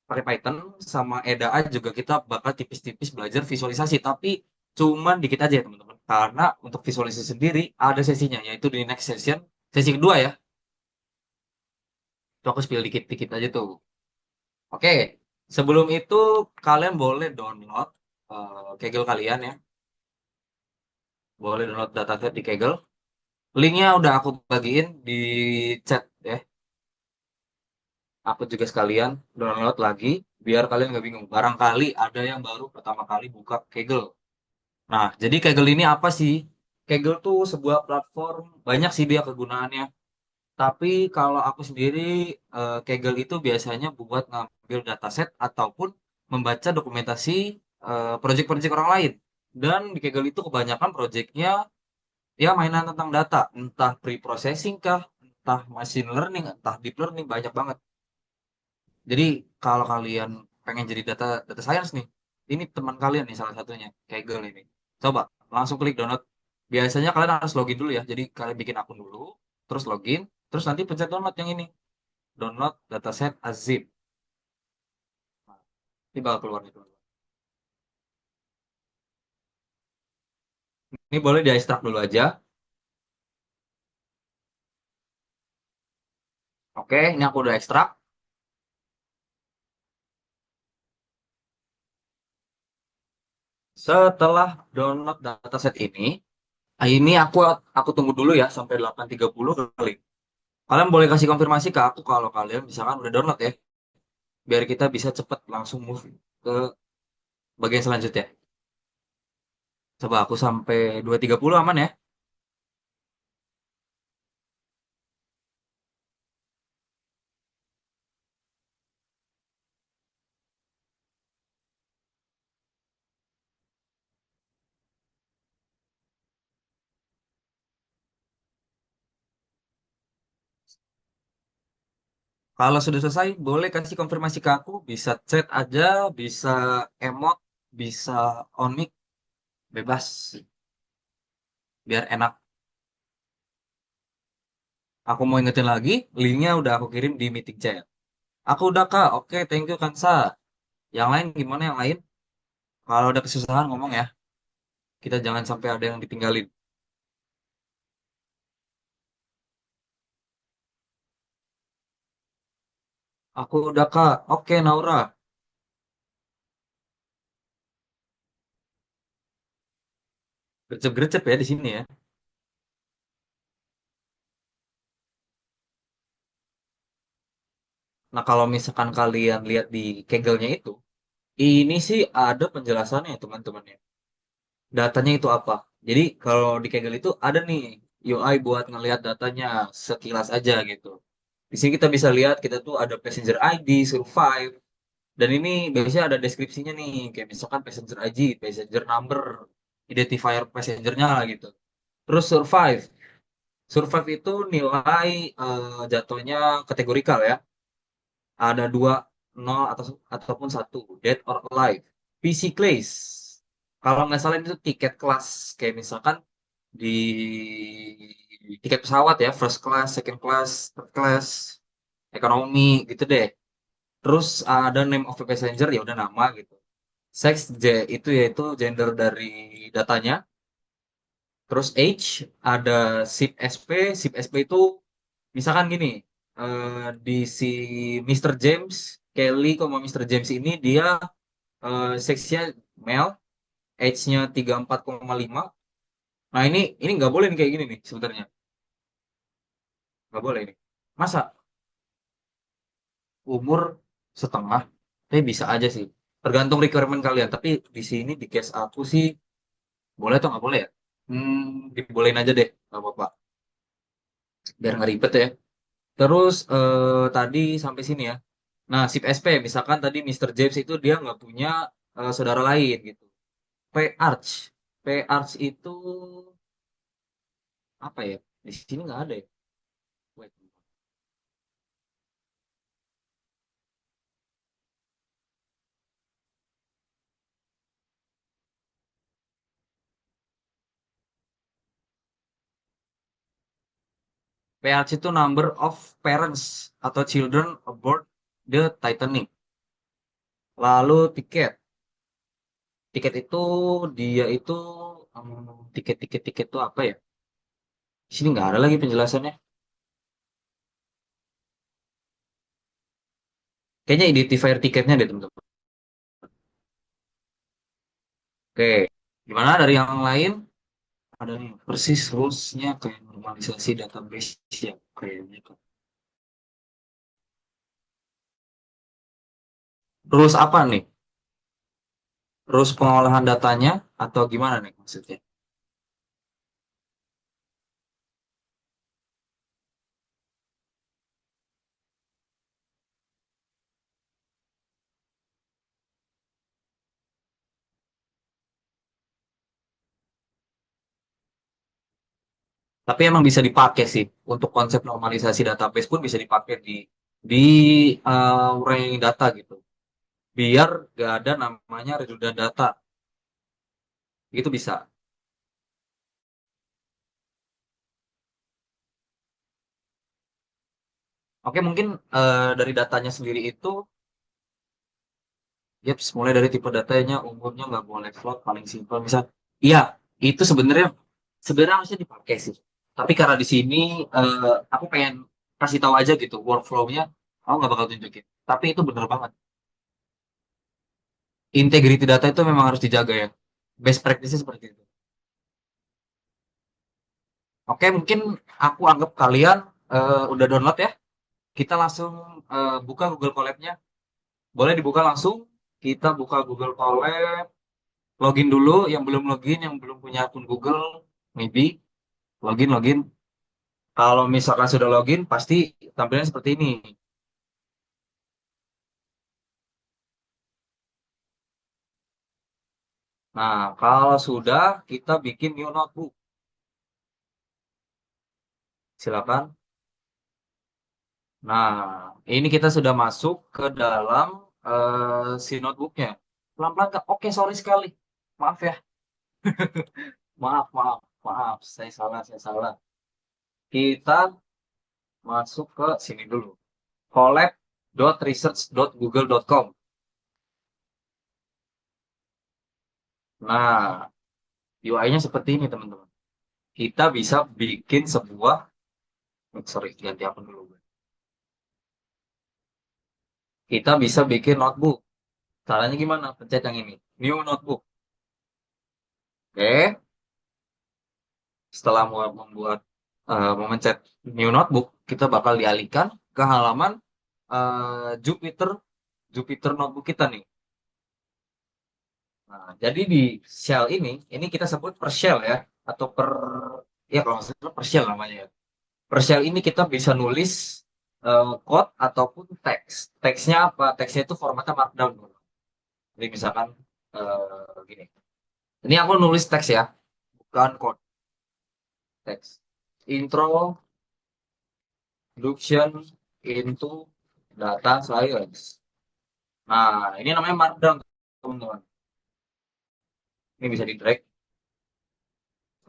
pakai Python sama EDA juga kita bakal tipis-tipis belajar visualisasi, tapi cuman dikit aja ya teman-teman. Karena untuk visualisasi sendiri ada sesinya, yaitu di next session, sesi kedua ya. Itu aku spill dikit-dikit aja tuh. Oke, sebelum itu kalian boleh download Kaggle kalian ya. Boleh download dataset di Kaggle. Linknya udah aku bagiin di chat ya. Aku juga sekalian download lagi biar kalian nggak bingung. Barangkali ada yang baru pertama kali buka Kaggle. Nah, jadi Kaggle ini apa sih? Kaggle tuh sebuah platform, banyak sih dia kegunaannya. Tapi kalau aku sendiri, Kaggle itu biasanya buat ngambil dataset ataupun membaca dokumentasi proyek-proyek orang lain. Dan di Kaggle itu kebanyakan proyeknya ya mainan tentang data, entah pre-processing kah, entah machine learning, entah deep learning, banyak banget. Jadi kalau kalian pengen jadi data data science nih, ini teman kalian nih salah satunya, Kaggle ini. Coba langsung klik download. Biasanya kalian harus login dulu ya. Jadi kalian bikin akun dulu, terus login, terus nanti pencet download yang ini. Download dataset Azim. Nah, ini bakal keluar nih teman-teman. Ini boleh di extract dulu aja. Oke, ini aku udah ekstrak. Setelah download dataset ini aku tunggu dulu ya sampai 8.30 kali. Kalian boleh kasih konfirmasi ke aku kalau kalian misalkan udah download ya, biar kita bisa cepet langsung move ke bagian selanjutnya. Coba aku sampai 2.30 aman ya. Kalau sudah selesai, boleh kasih konfirmasi ke aku. Bisa chat aja, bisa emot, bisa on mic, bebas. biar enak. Aku mau ingetin lagi, linknya udah aku kirim di meeting chat. Aku udah Kak, oke thank you Kansa. Yang lain gimana yang lain? Kalau ada kesusahan ngomong ya, kita jangan sampai ada yang ditinggalin. Aku udah Kak, oke Naura. Gercep-gercep ya di sini ya. Nah kalau misalkan kalian lihat di Kaggle-nya itu, ini sih ada penjelasannya teman-teman ya. Datanya itu apa? Jadi kalau di Kaggle itu ada nih UI buat ngelihat datanya sekilas aja gitu. Di sini kita bisa lihat kita tuh ada passenger ID, survive, dan ini biasanya ada deskripsinya nih, kayak misalkan passenger ID, passenger number, identifier passengernya lah gitu. Terus survive. Survive itu nilai jatuhnya kategorikal ya. Ada dua, nol atau ataupun satu, dead or alive. PC class. Kalau nggak salah itu tiket kelas, kayak misalkan di tiket pesawat ya, first class, second class, third class, ekonomi gitu deh. Terus ada name of the passenger ya udah nama gitu. Sex itu yaitu gender dari datanya. Terus age ada SIP SP. SIP SP itu misalkan gini, di si Mr. James Kelly sama Mr. James ini dia seksnya male, age-nya 34,5. Nah ini nggak boleh nih kayak gini nih sebenarnya. Nggak boleh ini. Masa umur setengah? Tapi bisa aja sih. Tergantung requirement kalian. Tapi di sini di case aku sih boleh atau nggak boleh ya? Dibolehin aja deh, nggak apa-apa. Biar nggak ribet ya. Terus tadi sampai sini ya. Nah, SIP SP, misalkan tadi Mr. James itu dia nggak punya saudara lain gitu. P Arch. P Arch itu apa ya? Di sini nggak ada ya. Wait. P Arch itu number of parents atau children aboard the Titanic. Lalu tiket. Tiket itu dia itu tiket-tiket-tiket itu apa ya? Di sini nggak ada lagi penjelasannya. Kayaknya identifier tiketnya deh teman-teman. Oke, gimana dari yang lain? Ada nih persis rules-nya kayak normalisasi database ya kayaknya tuh. Rules apa nih? Rules pengolahan datanya atau gimana nih maksudnya? Tapi emang bisa dipakai sih untuk konsep normalisasi database pun bisa dipakai di ranking data gitu. Biar gak ada namanya redundant data. Itu bisa. Oke, mungkin dari datanya sendiri itu, yaps, mulai dari tipe datanya, umurnya nggak boleh float, paling simpel. Misal, iya, itu sebenarnya harusnya dipakai sih. Tapi karena di sini aku pengen kasih tahu aja gitu, workflow-nya, aku nggak bakal tunjukin. Tapi itu bener banget. Integrity data itu memang harus dijaga ya. Best practice seperti itu. Oke, mungkin aku anggap kalian udah download ya. Kita langsung buka Google Colab-nya. Boleh dibuka langsung. Kita buka Google Colab. Login dulu, yang belum login, yang belum punya akun Google, maybe login. Kalau misalkan sudah login, pasti tampilannya seperti ini. Nah, kalau sudah, kita bikin new notebook. Silakan. Nah, ini kita sudah masuk ke dalam si notebooknya. Pelan-pelan, Kak. Oke, sorry sekali. Maaf ya. Maaf. Maaf, saya salah. Kita masuk ke sini dulu. collab.research.google.com. Nah, UI-nya seperti ini, teman-teman. Kita bisa bikin sebuah, sorry, ganti akun dulu. Kita bisa bikin notebook. Caranya gimana? Pencet yang ini. New notebook. Oke. Setelah membuat memencet new notebook, kita bakal dialihkan ke halaman Jupyter Jupyter notebook kita nih. Nah, jadi di shell ini kita sebut per shell ya, atau ya kalau nggak salah per shell namanya ya. Per shell ini kita bisa nulis code ataupun teks. Teksnya apa? Teksnya itu formatnya markdown. Jadi misalkan gini. Ini aku nulis teks ya, bukan code. Teks. Introduction into data science. Nah, ini namanya markdown, teman-teman. Ini bisa di drag.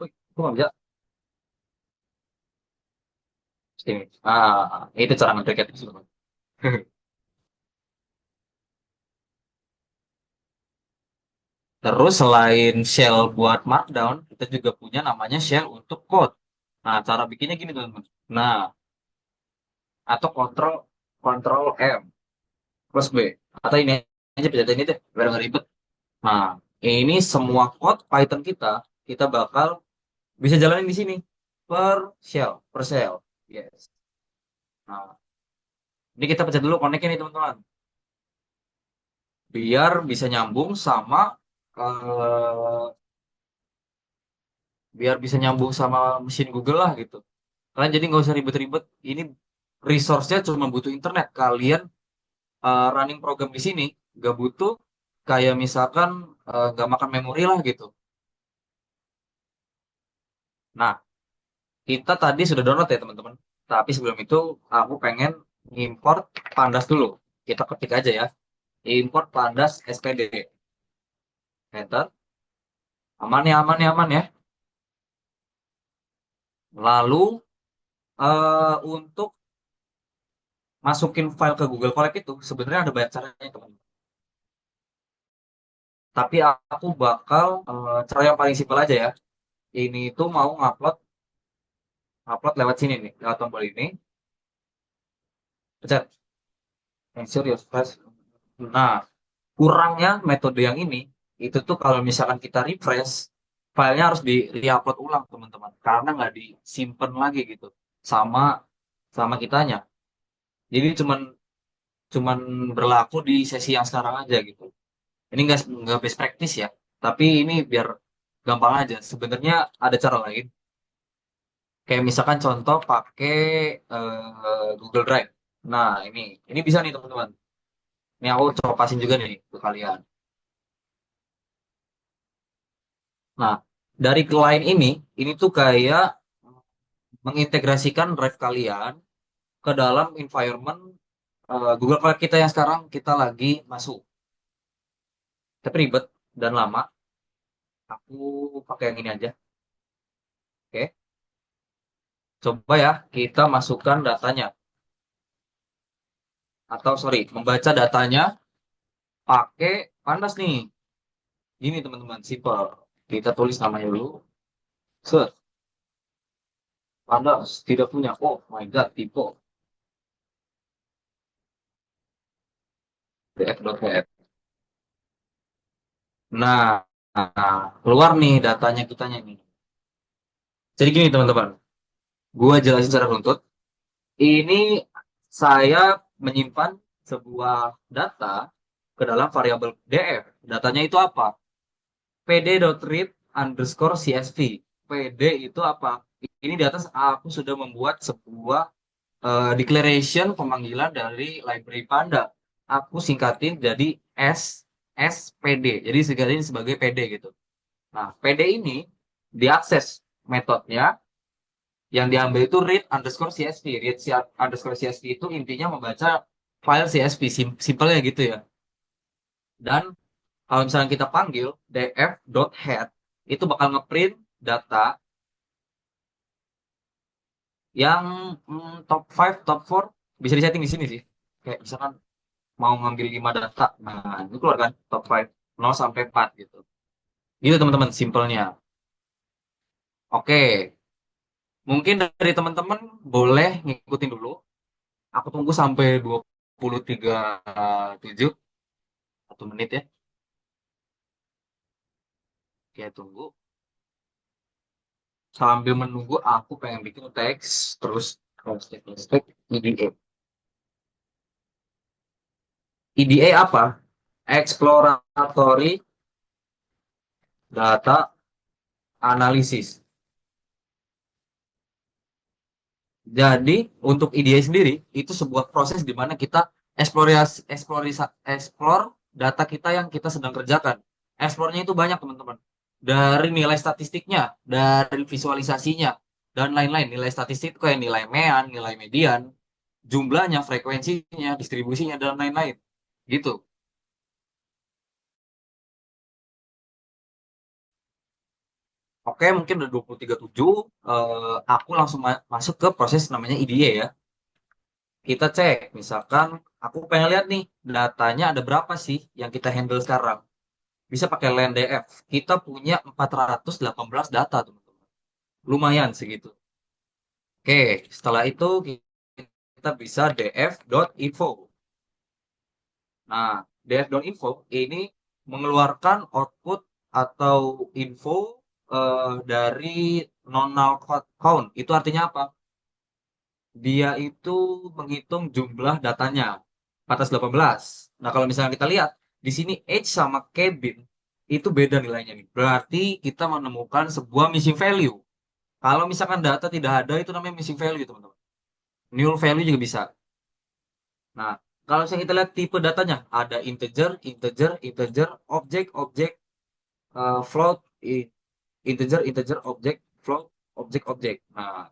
Wih, kok nggak bisa? Sini. Itu cara ngedrag itu, teman. Terus selain shell buat markdown, kita juga punya namanya shell untuk code. Nah, cara bikinnya gini, teman-teman. Nah, atau kontrol kontrol M plus B. Atau ini aja pencet ini deh, biar nggak ribet. Nah, ini semua code Python kita bakal bisa jalanin di sini per shell. Yes. Nah, ini kita pencet dulu connect nih, teman-teman. Biar bisa nyambung sama eh, biar bisa nyambung sama mesin Google lah gitu. Kalian jadi nggak usah ribet-ribet. Ini resource-nya cuma butuh internet. Kalian running program di sini nggak butuh kayak misalkan nggak makan memori lah gitu. Nah, kita tadi sudah download ya, teman-teman. Tapi sebelum itu aku pengen import Pandas dulu. Kita ketik aja ya. Import Pandas SPD. Enter. Aman ya, aman ya, aman ya. Lalu untuk masukin file ke Google Colab itu sebenarnya ada banyak caranya, teman. Tapi aku bakal cara yang paling simpel aja ya. Ini itu mau ngupload upload lewat sini nih, lewat tombol ini. Pencet ensure your flash. Nah, kurangnya metode yang ini itu tuh kalau misalkan kita refresh, filenya harus di upload ulang, teman-teman, karena nggak disimpan lagi gitu sama sama kitanya. Jadi cuman cuman berlaku di sesi yang sekarang aja gitu. Ini nggak best practice ya, tapi ini biar gampang aja. Sebenarnya ada cara lain. Kayak misalkan contoh pakai Google Drive. Nah, ini bisa nih, teman-teman. Ini aku coba pasin juga nih ke kalian. Nah, dari line ini tuh kayak mengintegrasikan drive kalian ke dalam environment Google Cloud kita yang sekarang kita lagi masuk. Tapi ribet dan lama. Aku pakai yang ini aja. Oke. Coba ya, kita masukkan datanya. Atau sorry, membaca datanya pakai Pandas nih. Gini, teman-teman, simple. Kita tulis namanya dulu. Set. Pandas tidak punya. Oh my God, tipe. df.df. Nah, keluar nih datanya kitanya nih. Jadi gini, teman-teman. Gua jelasin secara runtut. Ini saya menyimpan sebuah data ke dalam variabel df. Datanya itu apa? pd.read underscore csv. Pd itu apa? Ini di atas aku sudah membuat sebuah declaration pemanggilan dari library Panda. Aku singkatin jadi SPD. Jadi singkatin sebagai PD gitu. Nah, PD ini diakses metodenya yang diambil itu read underscore csv. Read underscore csv itu intinya membaca file csv. Simpelnya gitu ya. Dan kalau misalnya kita panggil df.head itu bakal ngeprint data Yang top 5, top 4 bisa disetting di sini sih. Kayak misalkan mau ngambil 5 data. Nah, ini keluar kan top 5 0 sampai 4 gitu. Gitu teman-teman simpelnya. Oke, mungkin dari teman-teman boleh ngikutin dulu. Aku tunggu sampai 23.7 1 menit ya. Oke, tunggu. Sambil menunggu aku pengen bikin teks terus hashtag EDA. EDA apa? Exploratory Data Analysis. Jadi untuk EDA sendiri itu sebuah proses di mana kita explore data kita yang kita sedang kerjakan. Explore-nya itu banyak teman-teman. Dari nilai statistiknya, dari visualisasinya, dan lain-lain. Nilai statistik itu kayak nilai mean, nilai median, jumlahnya, frekuensinya, distribusinya, dan lain-lain. Gitu. Oke, mungkin udah 23.7. Aku langsung masuk ke proses namanya EDA ya. Kita cek, misalkan aku pengen lihat nih, datanya ada berapa sih yang kita handle sekarang. Bisa pakai LandDF. Kita punya 418 data, teman-teman. Lumayan segitu. Oke, setelah itu kita bisa df.info. Nah, df.info ini mengeluarkan output atau info dari non-null count. Itu artinya apa? Dia itu menghitung jumlah datanya 418. Nah, kalau misalnya kita lihat di sini age sama cabin itu beda nilainya nih. Berarti kita menemukan sebuah missing value. Kalau misalkan data tidak ada itu namanya missing value, teman-teman. Null value juga bisa. Nah, kalau misalnya kita lihat tipe datanya, ada integer, integer, integer, object, object, float, integer, integer, object, float, object, object. Nah,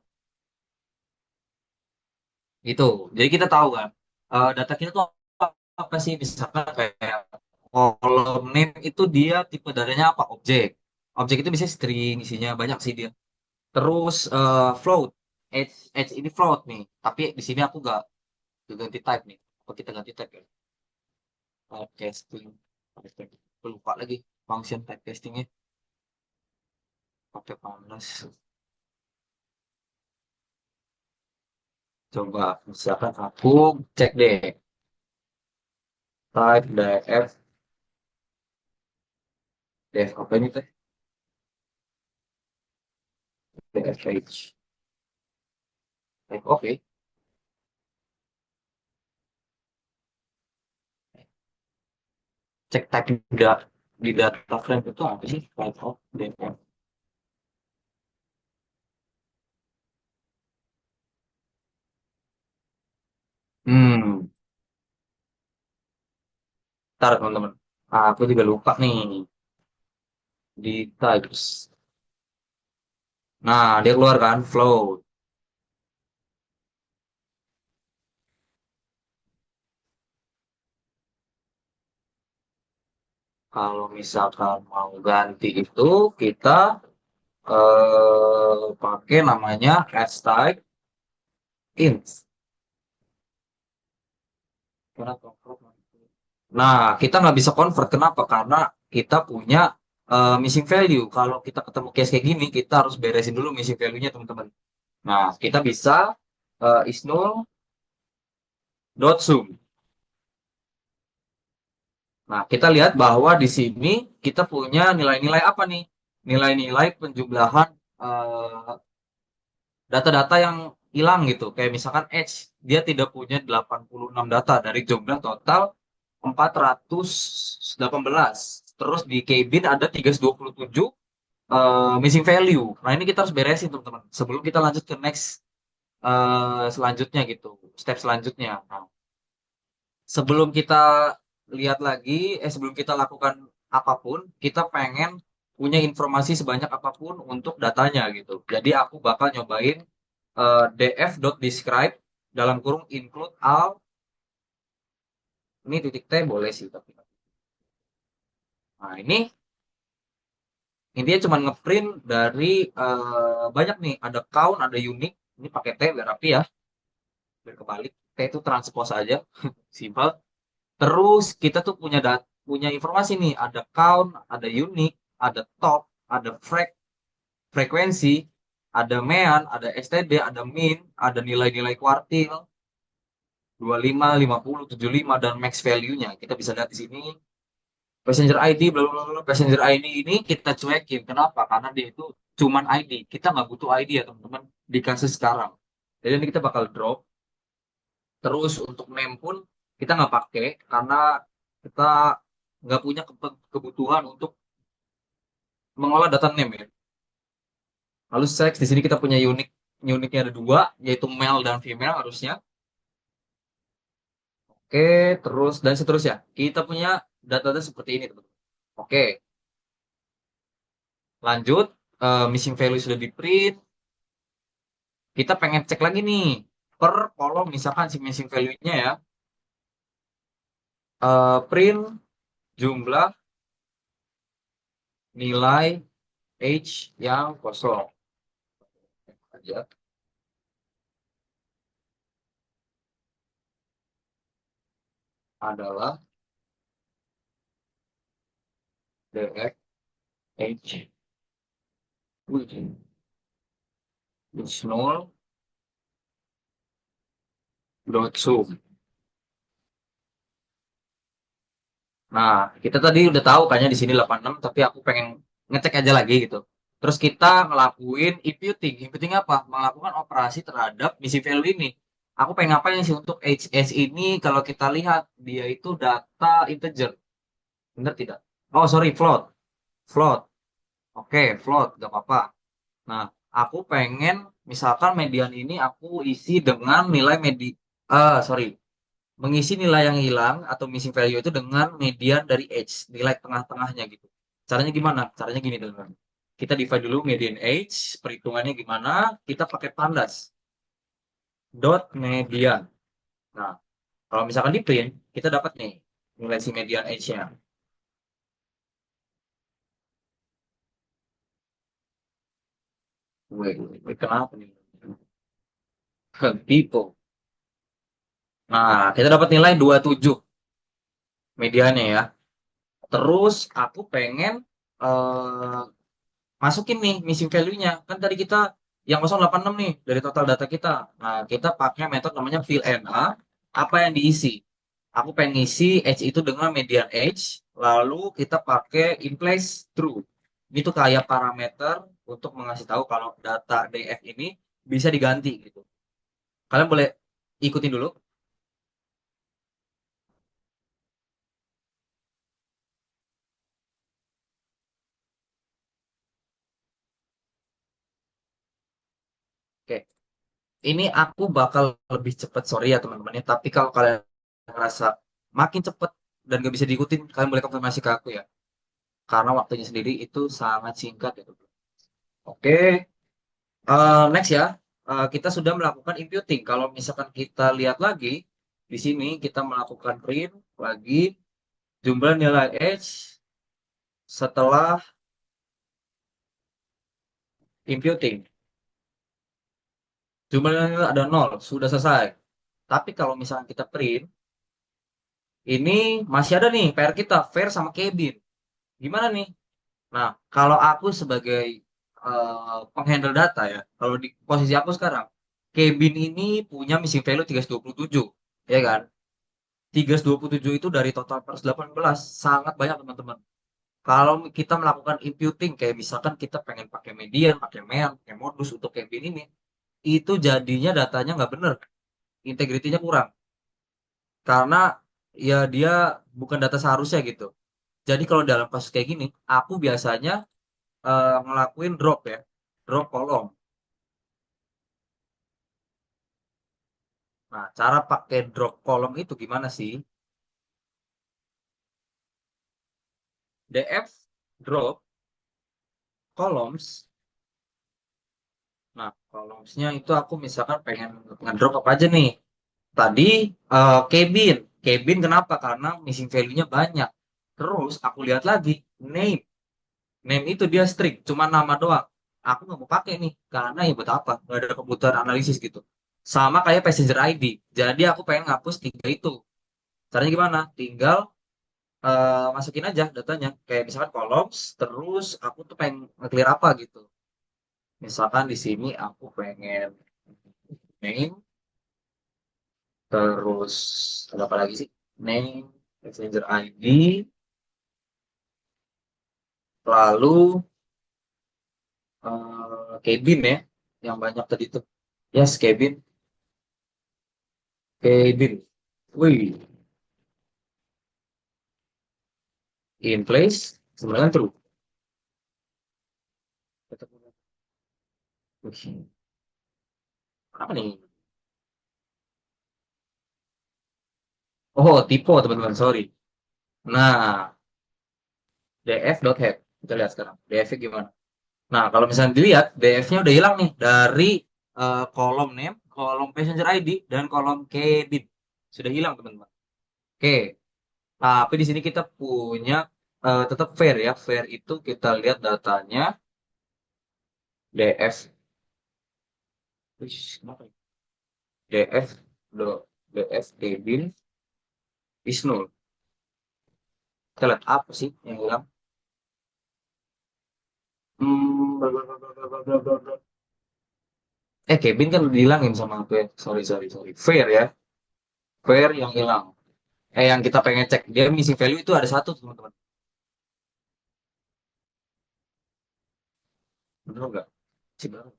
itu. Jadi kita tahu kan, data kita tuh apa sih? Misalkan kayak kolom name itu dia tipe datanya apa? Objek. Objek itu bisa string, isinya banyak sih dia. Terus float. Edge ini float nih. Tapi di sini aku nggak ganti type nih. Apa kita ganti type ya? Type casting. Aku lupa lagi function type castingnya. Pakai panas. Coba misalkan aku cek deh. Type df apa ini teh? Dfh. Oke. Cek type di data frame itu apa sih? Type of df. Hmm, ntar teman-teman. Aku juga lupa nih di types. Nah, dia keluar kan float. Kalau misalkan mau ganti itu kita pakai namanya as type int. Nah, kita nggak bisa convert. Kenapa? Karena kita punya missing value. Kalau kita ketemu case kayak gini, kita harus beresin dulu missing value-nya, teman-teman. Nah, kita bisa is null dot sum. Nah, kita lihat bahwa di sini kita punya nilai-nilai apa nih? Nilai-nilai penjumlahan data-data yang hilang gitu. Kayak misalkan Edge, dia tidak punya 86 data dari jumlah total 418. Terus di Kbin ada 327 missing value. Nah, ini kita harus beresin, teman-teman. Sebelum kita lanjut ke next selanjutnya gitu. Step selanjutnya. Nah, sebelum kita lihat lagi, sebelum kita lakukan apapun, kita pengen punya informasi sebanyak apapun untuk datanya gitu. Jadi aku bakal nyobain df.describe dalam kurung include all, ini titik T boleh sih tapi. Nah, ini intinya cuma ngeprint dari banyak nih, ada count, ada unique, Ini pakai T biar rapi ya, biar kebalik. T itu transpose aja, simple. Terus kita tuh punya informasi nih, ada count, ada unique, ada top, ada frekuensi, ada mean, ada STD, ada min, ada nilai-nilai kuartil, 25, 50, 75, dan max value-nya. Kita bisa lihat di sini. Passenger ID, bla bla bla. Passenger ID ini kita cuekin. Kenapa? Karena dia itu cuman ID. Kita nggak butuh ID ya teman-teman di kasus sekarang. Jadi ini kita bakal drop. Terus untuk name pun kita nggak pakai karena kita nggak punya kebutuhan untuk mengolah data name ya. Lalu sex di sini kita punya uniknya ada dua, yaitu male dan female harusnya. Oke, terus dan seterusnya. Kita punya data-data seperti ini teman-teman. Oke, lanjut. Missing value sudah di print. Kita pengen cek lagi nih per kolom misalkan si missing value-nya ya. Print jumlah nilai H yang kosong aja adalah dx H which is null dot sum. Nah, kita tadi udah tahu kayaknya di sini 86, tapi aku pengen ngecek aja lagi gitu. Terus kita ngelakuin imputing. Imputing apa? Melakukan operasi terhadap missing value ini. Aku pengen ngapain sih untuk HS ini kalau kita lihat dia itu data integer. Bener tidak? Oh, sorry, float. Float. Oke, float, gak apa-apa. Nah, aku pengen misalkan median ini aku isi dengan nilai sorry, mengisi nilai yang hilang atau missing value itu dengan median dari H, nilai tengah-tengahnya gitu. Caranya gimana? Caranya gini teman-teman. Kita divide dulu median H, perhitungannya gimana? Kita pakai pandas. Dot median. Nah, kalau misalkan di print, kita dapat nih nilai si median H-nya. Wait, kenapa nih? People. Nah, kita dapat nilai 27 mediannya ya. Terus aku pengen eh, masukin nih missing value-nya. Kan tadi kita yang 086 nih dari total data kita. Nah, kita pakai metode namanya fill NA. Apa yang diisi? Aku pengen ngisi H itu dengan median H, lalu kita pakai in place true. Ini tuh kayak parameter untuk mengasih tahu kalau data DF ini bisa diganti gitu. Kalian boleh ikutin dulu. Oke, ini aku bakal lebih cepat, sorry ya teman-teman ya. Tapi kalau kalian ngerasa makin cepat dan gak bisa diikutin, kalian boleh konfirmasi ke aku ya. Karena waktunya sendiri itu sangat singkat ya teman-teman. Oke, next ya. Kita sudah melakukan imputing. Kalau misalkan kita lihat lagi, di sini kita melakukan print lagi jumlah nilai H setelah imputing. Jumlah nilai ada 0, sudah selesai. Tapi kalau misalkan kita print, ini masih ada nih PR kita, fair sama cabin. Gimana nih? Nah, kalau aku sebagai penghandle data ya, kalau di posisi aku sekarang, cabin ini punya missing value 327, ya kan? 327 itu dari total 418 sangat banyak teman-teman. Kalau kita melakukan imputing, kayak misalkan kita pengen pakai median, pakai mean, pakai modus untuk cabin ini, itu jadinya datanya nggak bener, integritinya kurang. Karena ya dia bukan data seharusnya gitu. Jadi kalau dalam kasus kayak gini, aku biasanya ngelakuin drop ya, drop kolom. Nah, cara pakai drop kolom itu gimana sih? DF drop columns. Nah, columns-nya itu aku misalkan pengen ngedrop apa aja nih. Tadi cabin. Cabin kenapa? Karena missing value-nya banyak. Terus aku lihat lagi name. Name itu dia string, cuma nama doang. aku nggak mau pakai nih karena ya buat apa? Nggak ada kebutuhan analisis gitu. Sama kayak passenger ID. Jadi aku pengen ngapus tiga itu. Caranya gimana? Tinggal masukin aja datanya. Kayak misalkan columns, terus aku tuh pengen nge-clear apa gitu. Misalkan di sini aku pengen name, terus ada apa lagi sih? Name, passenger ID, lalu cabin ya, yang banyak tadi tuh. Yes, cabin, cabin. Wih, in place, sebenarnya true. Wih, apa nih? Oh, typo teman-teman, sorry. Nah, df.head. Kita lihat sekarang. df gimana? Nah, kalau misalnya dilihat, df-nya udah hilang nih dari kolom name, kolom passenger ID, dan kolom cabin. Sudah hilang, teman-teman. Oke, tapi di sini kita punya tetap fair ya. Fair itu kita lihat datanya df. Wih, kenapa ya? df df cabin is null. Kita lihat apa sih yang hilang? Bla, bla, bla, bla, bla, bla, bla, bla. Cabin kan udah dihilangin sama aku ya. Sorry, sorry, sorry. Fair ya. Fair yang hilang. Yang kita pengen cek. Dia missing value itu ada satu, teman-teman. Bener nggak? Masih belum.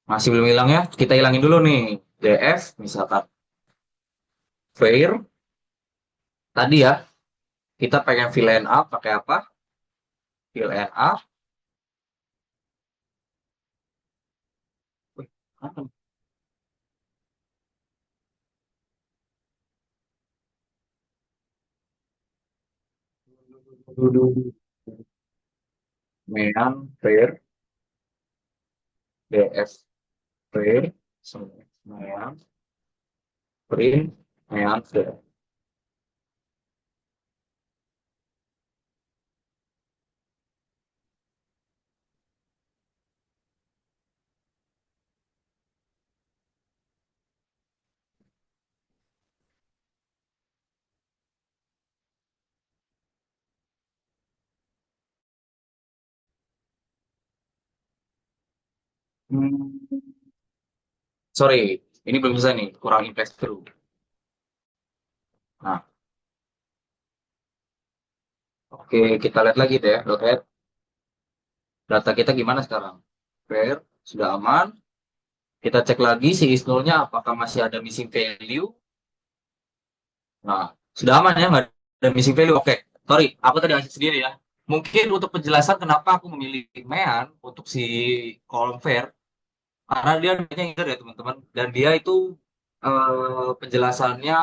Masih belum hilang ya. Kita hilangin dulu nih. df, misalkan. Fair. Tadi ya. Kita pengen fill and up. Pakai apa? Fill and up. Wih, apa nih? Mean, fair, df, fair. Mean, print, mean, fair. Hmm. Sorry, ini belum selesai nih. Kurang impress dulu. Nah, oke, kita lihat lagi deh. Dot data kita gimana sekarang? Fair, sudah aman. Kita cek lagi si isnulnya apakah masih ada missing value. Nah, sudah aman ya, nggak ada missing value. Oke, sorry, aku tadi ngasih sendiri ya. Mungkin untuk penjelasan kenapa aku memilih Mean untuk si kolom fair, karena dia banyak ingat ya teman-teman. Dan dia itu penjelasannya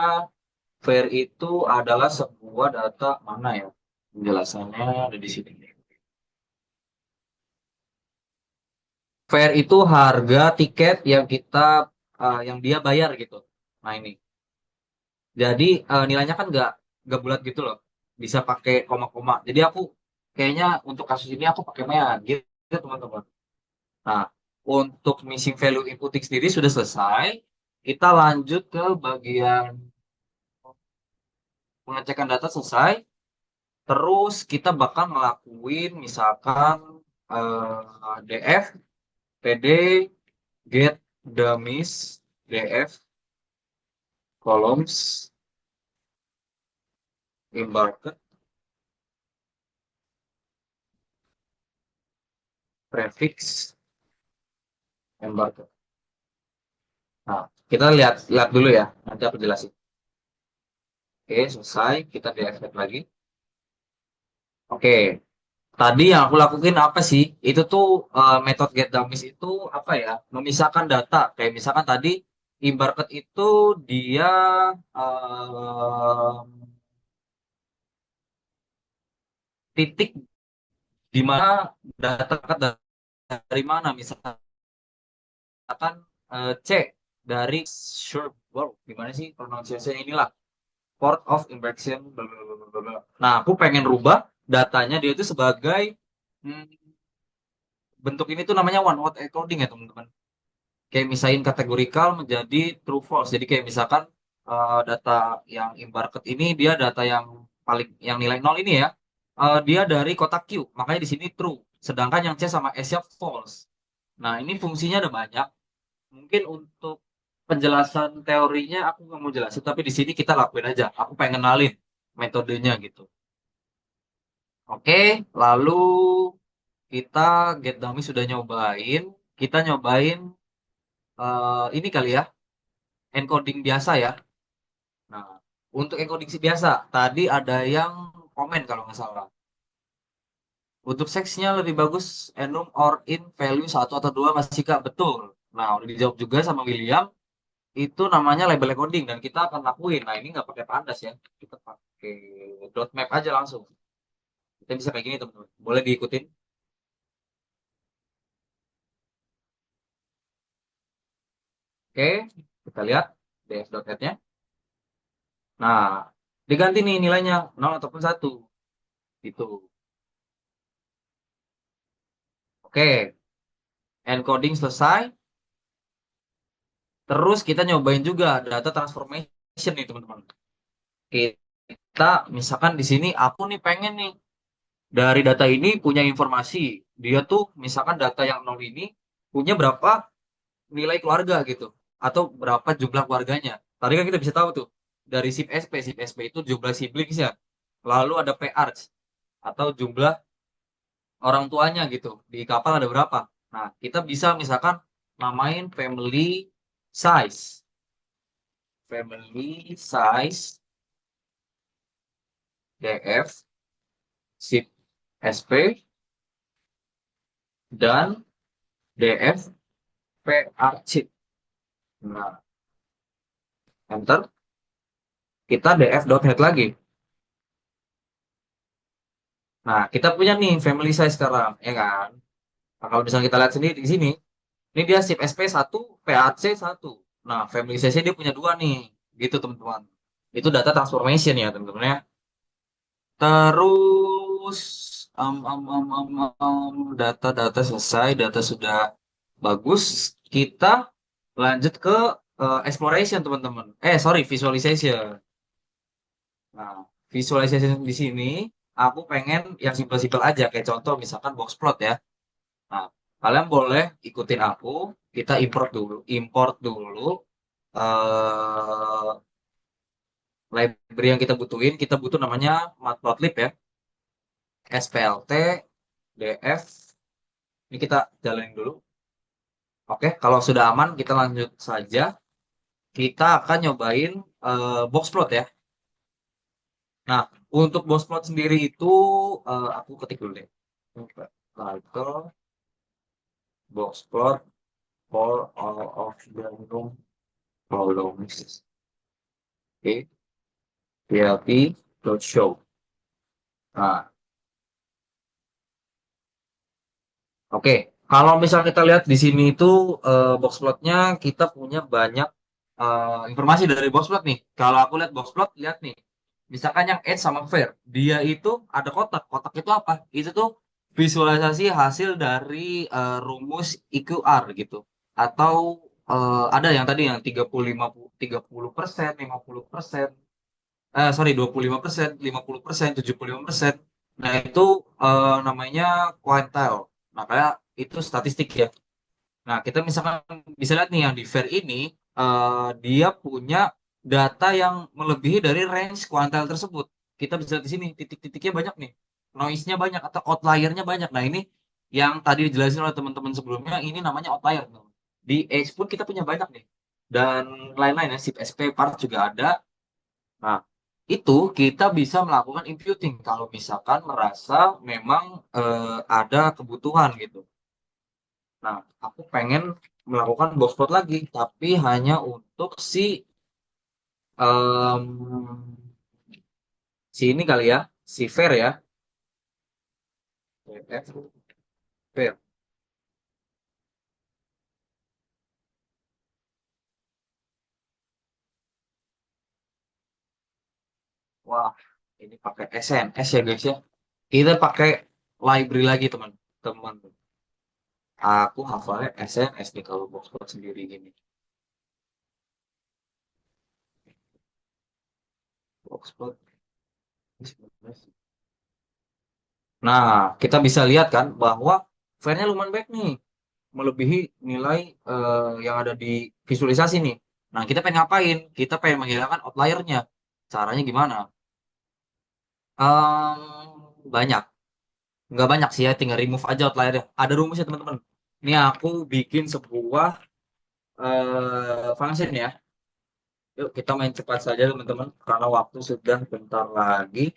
fair itu adalah sebuah data mana ya? Penjelasannya ada di sini. Fare itu harga tiket yang yang dia bayar gitu. Nah ini. Jadi nilainya kan nggak bulat gitu loh. Bisa pakai koma-koma. Jadi aku kayaknya untuk kasus ini aku pakai MEA gitu teman-teman. Nah, untuk missing value inputting sendiri sudah selesai. Kita lanjut ke bagian pengecekan data selesai. Terus kita bakal ngelakuin misalkan DF, PD, get dummies, DF, columns, embarked, prefix, embarked. Nah, kita lihat lihat dulu ya. Nanti aku jelasin. Oke, selesai. Kita deactivate lagi. Oke, tadi yang aku lakuin apa sih? Itu tuh metode get dummies itu apa ya? Memisahkan data. Kayak misalkan tadi embarked itu dia em, titik di mana data dari mana? Misalkan C dari sure, wow, gimana sih pronunciation inilah port of infection bla, bla, bla, bla, bla. Nah, aku pengen rubah datanya dia itu sebagai hmm, bentuk ini tuh namanya one word encoding ya teman-teman. Kayak misain kategorikal menjadi true false. Jadi kayak misalkan data yang embarked ini dia data yang paling yang nilai 0 ini ya. Dia dari kotak Q, makanya di sini true. Sedangkan yang C sama S-nya false. Nah, ini fungsinya ada banyak. Mungkin untuk penjelasan teorinya aku nggak mau jelasin, tapi di sini kita lakuin aja. Aku pengen kenalin metodenya gitu. Oke, lalu kita get dummy sudah nyobain. Kita nyobain ini kali ya, encoding biasa ya. Nah, untuk encoding si biasa, tadi ada yang komen kalau nggak salah. Untuk seksnya lebih bagus enum or in value satu atau dua masih kak betul. Nah, udah dijawab juga sama William. Itu namanya label encoding dan kita akan lakuin. Nah, ini nggak pakai pandas ya. Kita pakai dot map aja langsung. Kita bisa kayak gini teman-teman. Boleh diikutin. Oke, kita lihat df.net-nya. Nah, diganti nih nilainya 0 ataupun 1. Gitu. Oke, encoding selesai. Terus kita nyobain juga data transformation nih teman-teman. Kita misalkan di sini aku nih pengen nih dari data ini punya informasi. Dia tuh misalkan data yang 0 ini punya berapa nilai keluarga gitu. Atau berapa jumlah keluarganya. Tadi kan kita bisa tahu tuh dari SIP SP. SIP SP itu jumlah siblings ya. Lalu ada PARCH atau jumlah orang tuanya gitu. Di kapal ada berapa. Nah, kita bisa misalkan namain family size. Family size DF SIP SP dan DF PARCH. Nah, enter. Kita df.head lagi. Nah, kita punya nih family size sekarang, ya kan? Nah, kalau misalnya kita lihat sendiri di sini, ini dia SIP SP 1, PAC 1. Nah, family size-nya dia punya dua nih. Gitu, teman-teman. Itu data transformation ya, teman-teman ya. Terus, data-data selesai, data sudah bagus. Kita lanjut ke exploration, teman-teman. Sorry, visualization. Nah, visualisasi di sini aku pengen yang simpel-simpel aja kayak contoh misalkan box plot ya. Nah, kalian boleh ikutin aku, kita import dulu eh library yang kita butuhin, kita butuh namanya matplotlib ya, splt df. Ini kita jalanin dulu. Oke, kalau sudah aman kita lanjut saja. Kita akan nyobain box plot ya. Nah, untuk box plot sendiri itu aku ketik dulu deh. Title box plot for all of the room columns. Oke, PLP dot show. Nah, oke. Kalau misal kita lihat di sini itu box plotnya kita punya banyak informasi dari box plot nih. Kalau aku lihat box plot, lihat nih. Misalkan yang edge sama fair, dia itu ada kotak. Kotak itu apa? Itu tuh visualisasi hasil dari rumus EQR gitu. Atau ada yang tadi yang 30% 50%, sorry 25%, 50%, 75%. Nah, itu namanya quantile. Nah, kayak itu statistik ya. Nah, kita misalkan bisa lihat nih yang di fair ini dia punya data yang melebihi dari range kuantil tersebut. Kita bisa lihat di sini titik-titiknya banyak nih. Noise-nya banyak atau outlier-nya banyak. Nah, ini yang tadi dijelasin oleh teman-teman sebelumnya ini namanya outlier. Di Edge pun kita punya banyak nih. Dan lain-lain ya, SIP SP part juga ada. Nah, itu kita bisa melakukan imputing kalau misalkan merasa memang ada kebutuhan gitu. Nah, aku pengen melakukan box plot lagi, tapi hanya untuk em, si ini kali ya, si fair ya. Fair. Wah, ini pakai SNS ya guys ya. Kita pakai library lagi teman-teman. Aku hafalnya SNS nih kalau boxplot sendiri gini. Boxplot. Nah, kita bisa lihat kan bahwa filenya lumayan baik nih, melebihi nilai yang ada di visualisasi nih. Nah, kita pengen ngapain? Kita pengen menghilangkan outliernya. Caranya gimana? Banyak. Nggak banyak sih ya, tinggal remove aja outliernya. Ada rumusnya teman-teman. Ini aku bikin sebuah function ya. Yuk kita main cepat saja teman-teman, karena waktu sudah bentar lagi.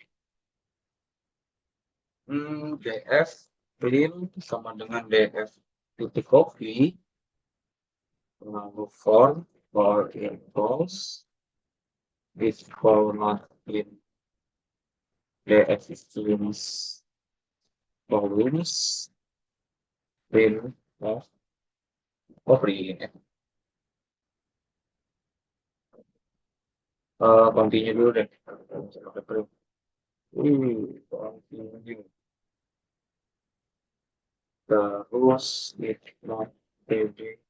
df clean sama dengan df titik copy lalu for equals if for not clean df cleans volumes clean of copy continue dulu deh. Continue. Terus if not pd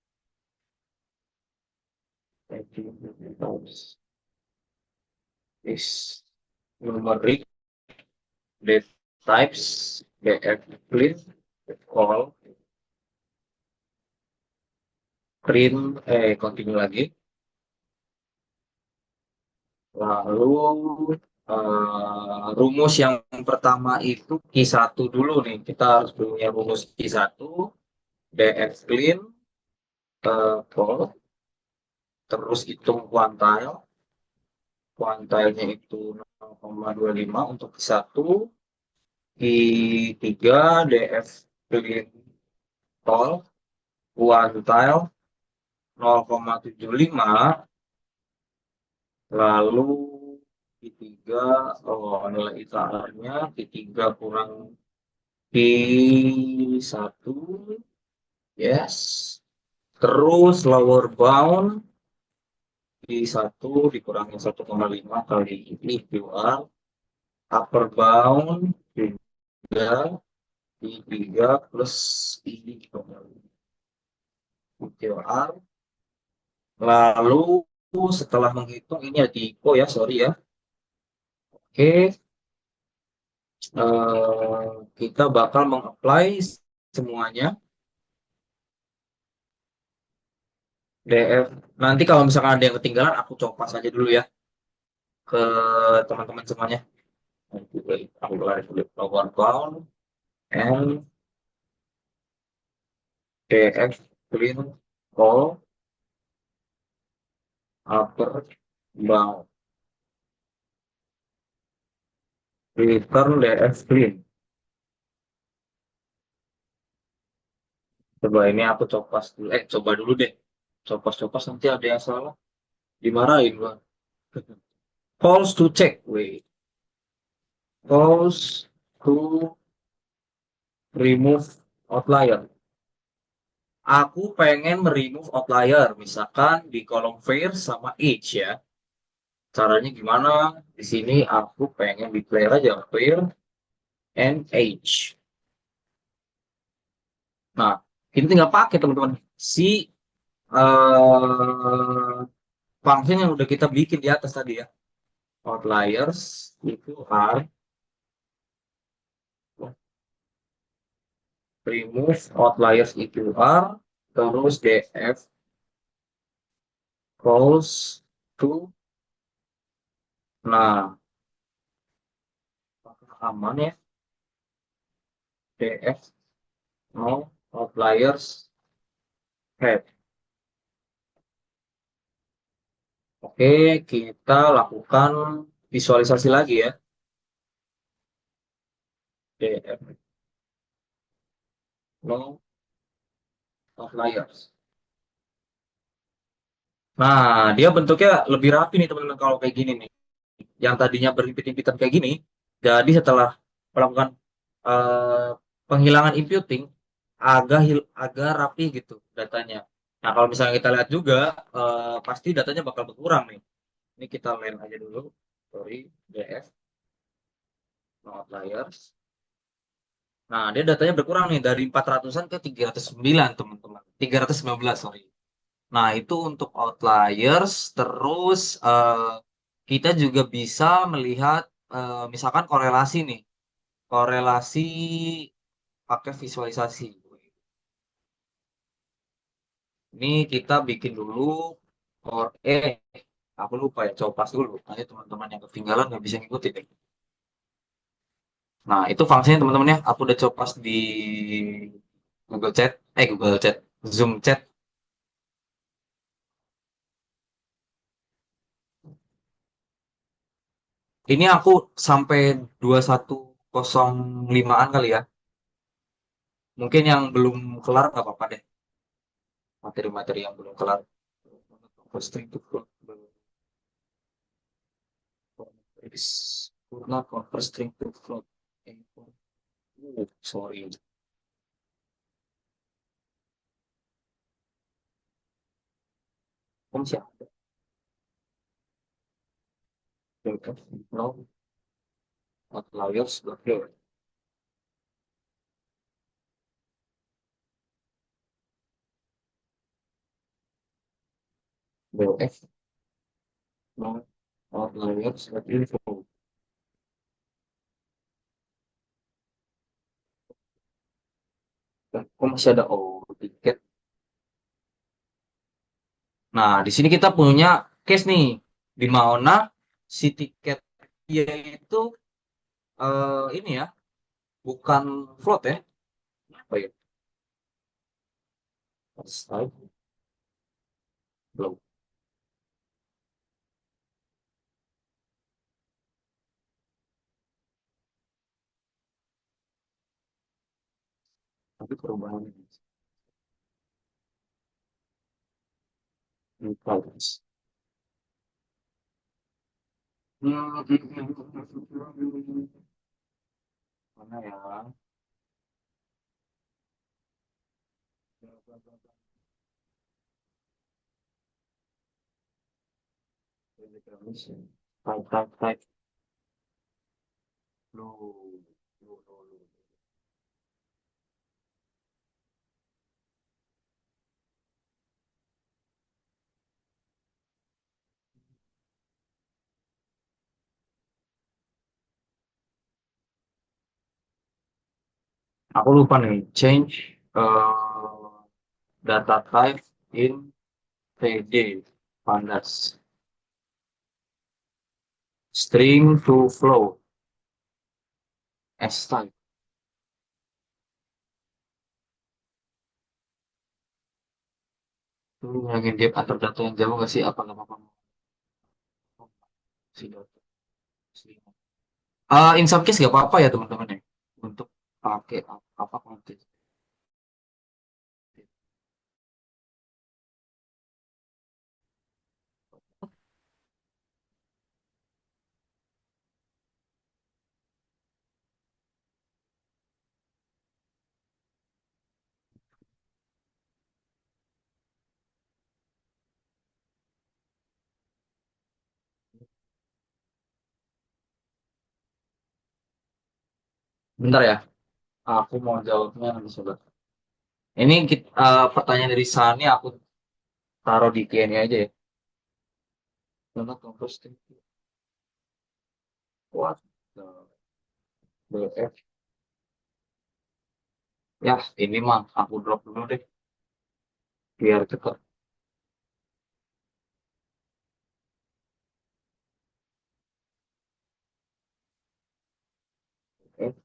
is numeric data types df clean call print continue lagi. Lalu rumus yang pertama itu Q1 dulu nih. Kita harus punya rumus Q1, df clean, call, terus hitung kuantile. Kuantilenya itu 0,25 untuk Q1, Q3 df clean call, kuantile 0,75, lalu Q3, nilai ITR-nya Q3 kurang Q1, yes. Terus lower bound Q1 dikurangi 1,5 kali ini QR. Upper bound juga Q3 plus ini QR. Lalu setelah menghitung ini ada Tiko ya, sorry ya. Oke, kita bakal mengapply semuanya. DF. Nanti kalau misalkan ada yang ketinggalan, aku copas aja dulu ya ke teman-teman semuanya. Aku lari dulu. Lower bound and DF clean call upper bound. Return DF clean. Coba ini aku copas dulu. Coba dulu deh. Copas-copas nanti ada yang salah. Dimarahin gua. Calls to check. Wait. Calls to remove outlier. Aku pengen remove outlier. Misalkan di kolom var sama age ya. Caranya gimana? Di sini aku pengen declare aja var and age. Nah, ini tinggal pakai teman-teman. Si eh function yang udah kita bikin di atas tadi ya. Outliers itu are remove outliers itu are terus df calls to. Nah, aman ya. df no outliers head. Oke, kita lakukan visualisasi lagi ya. df no outliers. Nah, dia bentuknya lebih rapi nih teman-teman kalau kayak gini nih. Yang tadinya berhimpit-himpitan kayak gini, jadi setelah melakukan eh, penghilangan imputing, agak rapi gitu datanya. Nah, kalau misalnya kita lihat juga, pasti datanya bakal berkurang nih. Ini kita lain aja dulu. Sorry, df no outliers. Nah, dia datanya berkurang nih dari 400-an ke 309, teman-teman. 319, sorry. Nah, itu untuk outliers. Terus kita juga bisa melihat misalkan korelasi nih. Korelasi pakai visualisasi. Ini kita bikin dulu aku lupa ya, coba pas dulu. Nanti teman-teman yang ketinggalan nggak bisa ngikutin. Nah, itu fungsinya teman-teman ya. Aku udah coba di Google Chat, Zoom Chat. Ini aku sampai 2105-an kali ya. Mungkin yang belum kelar nggak apa-apa deh. Materi-materi yang belum kelar. Posting to float. Not convert string to float. Sorry. Kok masih ada? No, outliers. Oke. BF. No, outliers. Info. Kok masih ada tiket? Nah, di sini kita punya case nih, di mana si tiket dia itu ini ya, bukan float ya. Apa ya? Slide. Belum. Tapi perubahan ini. Progress. Mana ya? Type, type, type. Loh, loh. Aku lupa nih, change data type in PD, pandas. String to float, S type. Itu ngilangin gap antar data yang jauh nggak sih? Apa nggak apa-apa? Si data. In some case nggak apa-apa ya teman-teman ya. Untuk pakai apa konten. Bentar ya, aku mau jawabnya nanti coba. Ini pertanyaan dari Sani aku taruh di Q&A aja ya. Not composting. What the F? Ya, ini mah aku drop dulu deh biar cepet. F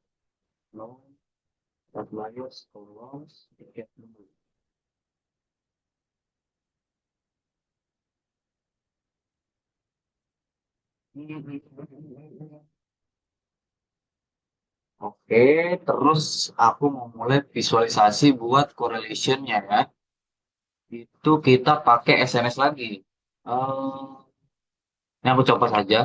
no, outliers, columns, ticket number. Oke, terus aku mau mulai visualisasi buat correlation-nya ya. Itu kita pakai SNS lagi. Eh, ini aku coba saja.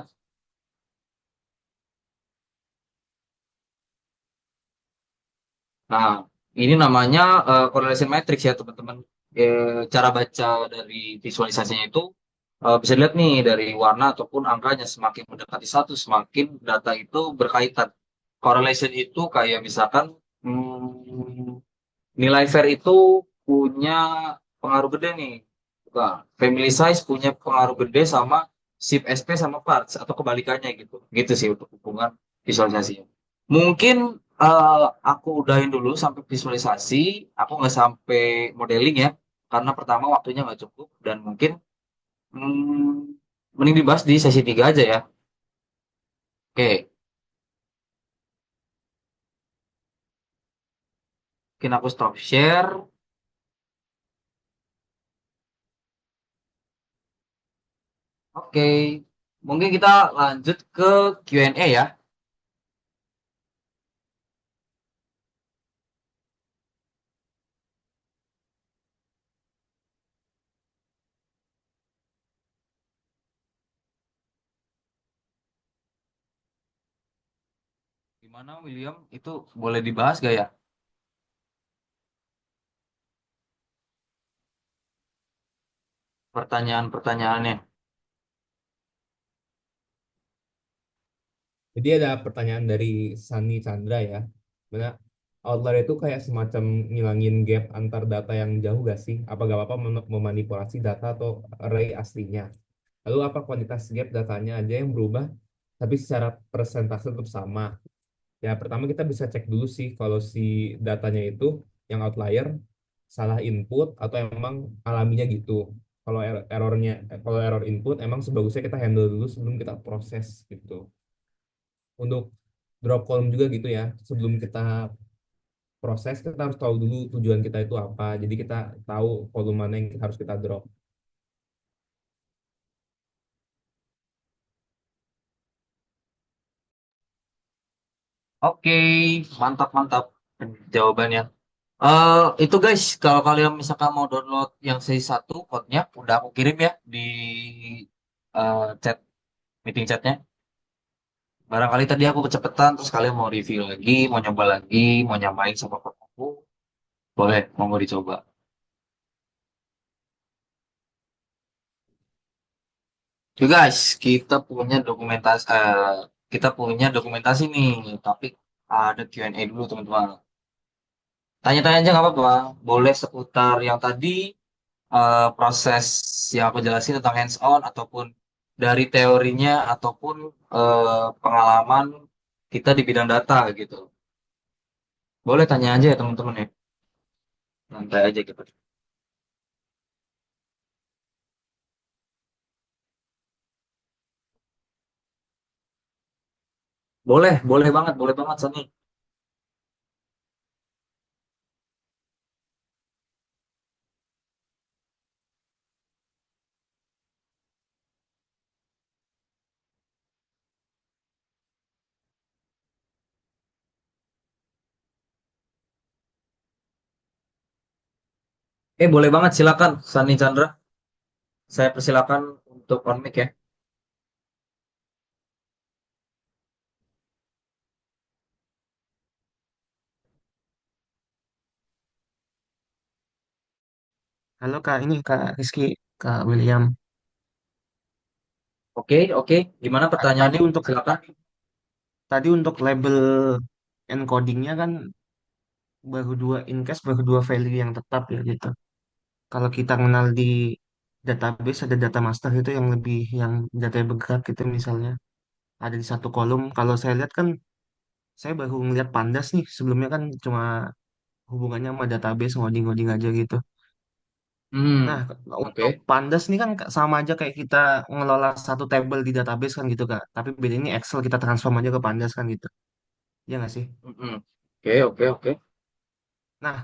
Nah, ini namanya correlation matrix ya teman-teman. Cara baca dari visualisasinya itu bisa dilihat nih dari warna ataupun angkanya semakin mendekati satu, semakin data itu berkaitan. Correlation itu kayak misalkan Hmm, nilai fair itu punya pengaruh gede nih. Nah, family size punya pengaruh gede sama SIP SP sama parts atau kebalikannya gitu. Gitu sih untuk hubungan visualisasinya. Mungkin aku udahin dulu sampai visualisasi. Aku nggak sampai modeling ya. Karena pertama waktunya nggak cukup dan mungkin mending dibahas di sesi 3 aja ya. Oke, mungkin aku stop share. Oke, mungkin kita lanjut ke Q&A ya. Gimana William? Itu boleh dibahas gak ya? Pertanyaan-pertanyaannya. Jadi ada pertanyaan dari Sani Chandra ya. Mana outlier itu kayak semacam ngilangin gap antar data yang jauh gak sih? Apa gak apa-apa memanipulasi data atau array aslinya? Lalu apa kuantitas gap datanya aja yang berubah, tapi secara persentase tetap sama? Ya, pertama kita bisa cek dulu sih kalau si datanya itu yang outlier salah input atau emang alaminya gitu. Kalau kalau error input emang sebagusnya kita handle dulu sebelum kita proses gitu. Untuk drop column juga gitu ya. Sebelum kita proses kita harus tahu dulu tujuan kita itu apa. Jadi kita tahu volume mana yang harus kita drop. Oke, mantap-mantap jawabannya. Itu guys, kalau kalian misalkan mau download yang sesi satu, code-nya udah aku kirim ya di chat, meeting chatnya. Barangkali tadi aku kecepatan, terus kalian mau review lagi, mau nyoba lagi, mau nyamain sama code aku, boleh, mau dicoba. Oke guys, kita punya dokumentasi nih, tapi ada Q&A dulu teman-teman. Tanya-tanya aja nggak apa-apa. Boleh seputar yang tadi proses yang aku jelasin tentang hands on ataupun dari teorinya ataupun pengalaman kita di bidang data gitu. Boleh tanya aja ya teman-teman ya. Santai aja gitu. Boleh banget Sani. Boleh banget silakan Sani Chandra. Saya persilakan untuk on mic ya. Halo Kak, ini Kak Rizky, Kak William. Oke, oke. Gimana Tadi pertanyaannya? untuk Silakan. label encodingnya kan baru dua in case baru dua value yang tetap ya gitu. Kalau kita kenal di database ada data master itu yang lebih yang data bergerak gitu misalnya ada di satu kolom. Kalau saya lihat kan saya baru ngeliat pandas nih sebelumnya kan cuma hubungannya sama database ngoding-ngoding aja gitu. Nah, Hmm, untuk oke. pandas nih kan sama aja kayak kita ngelola satu table di database kan gitu Kak. Tapi beda ini Excel kita transform aja ke pandas kan gitu. Iya nggak sih? Mm-mm. Oke, oke, oke. Nah,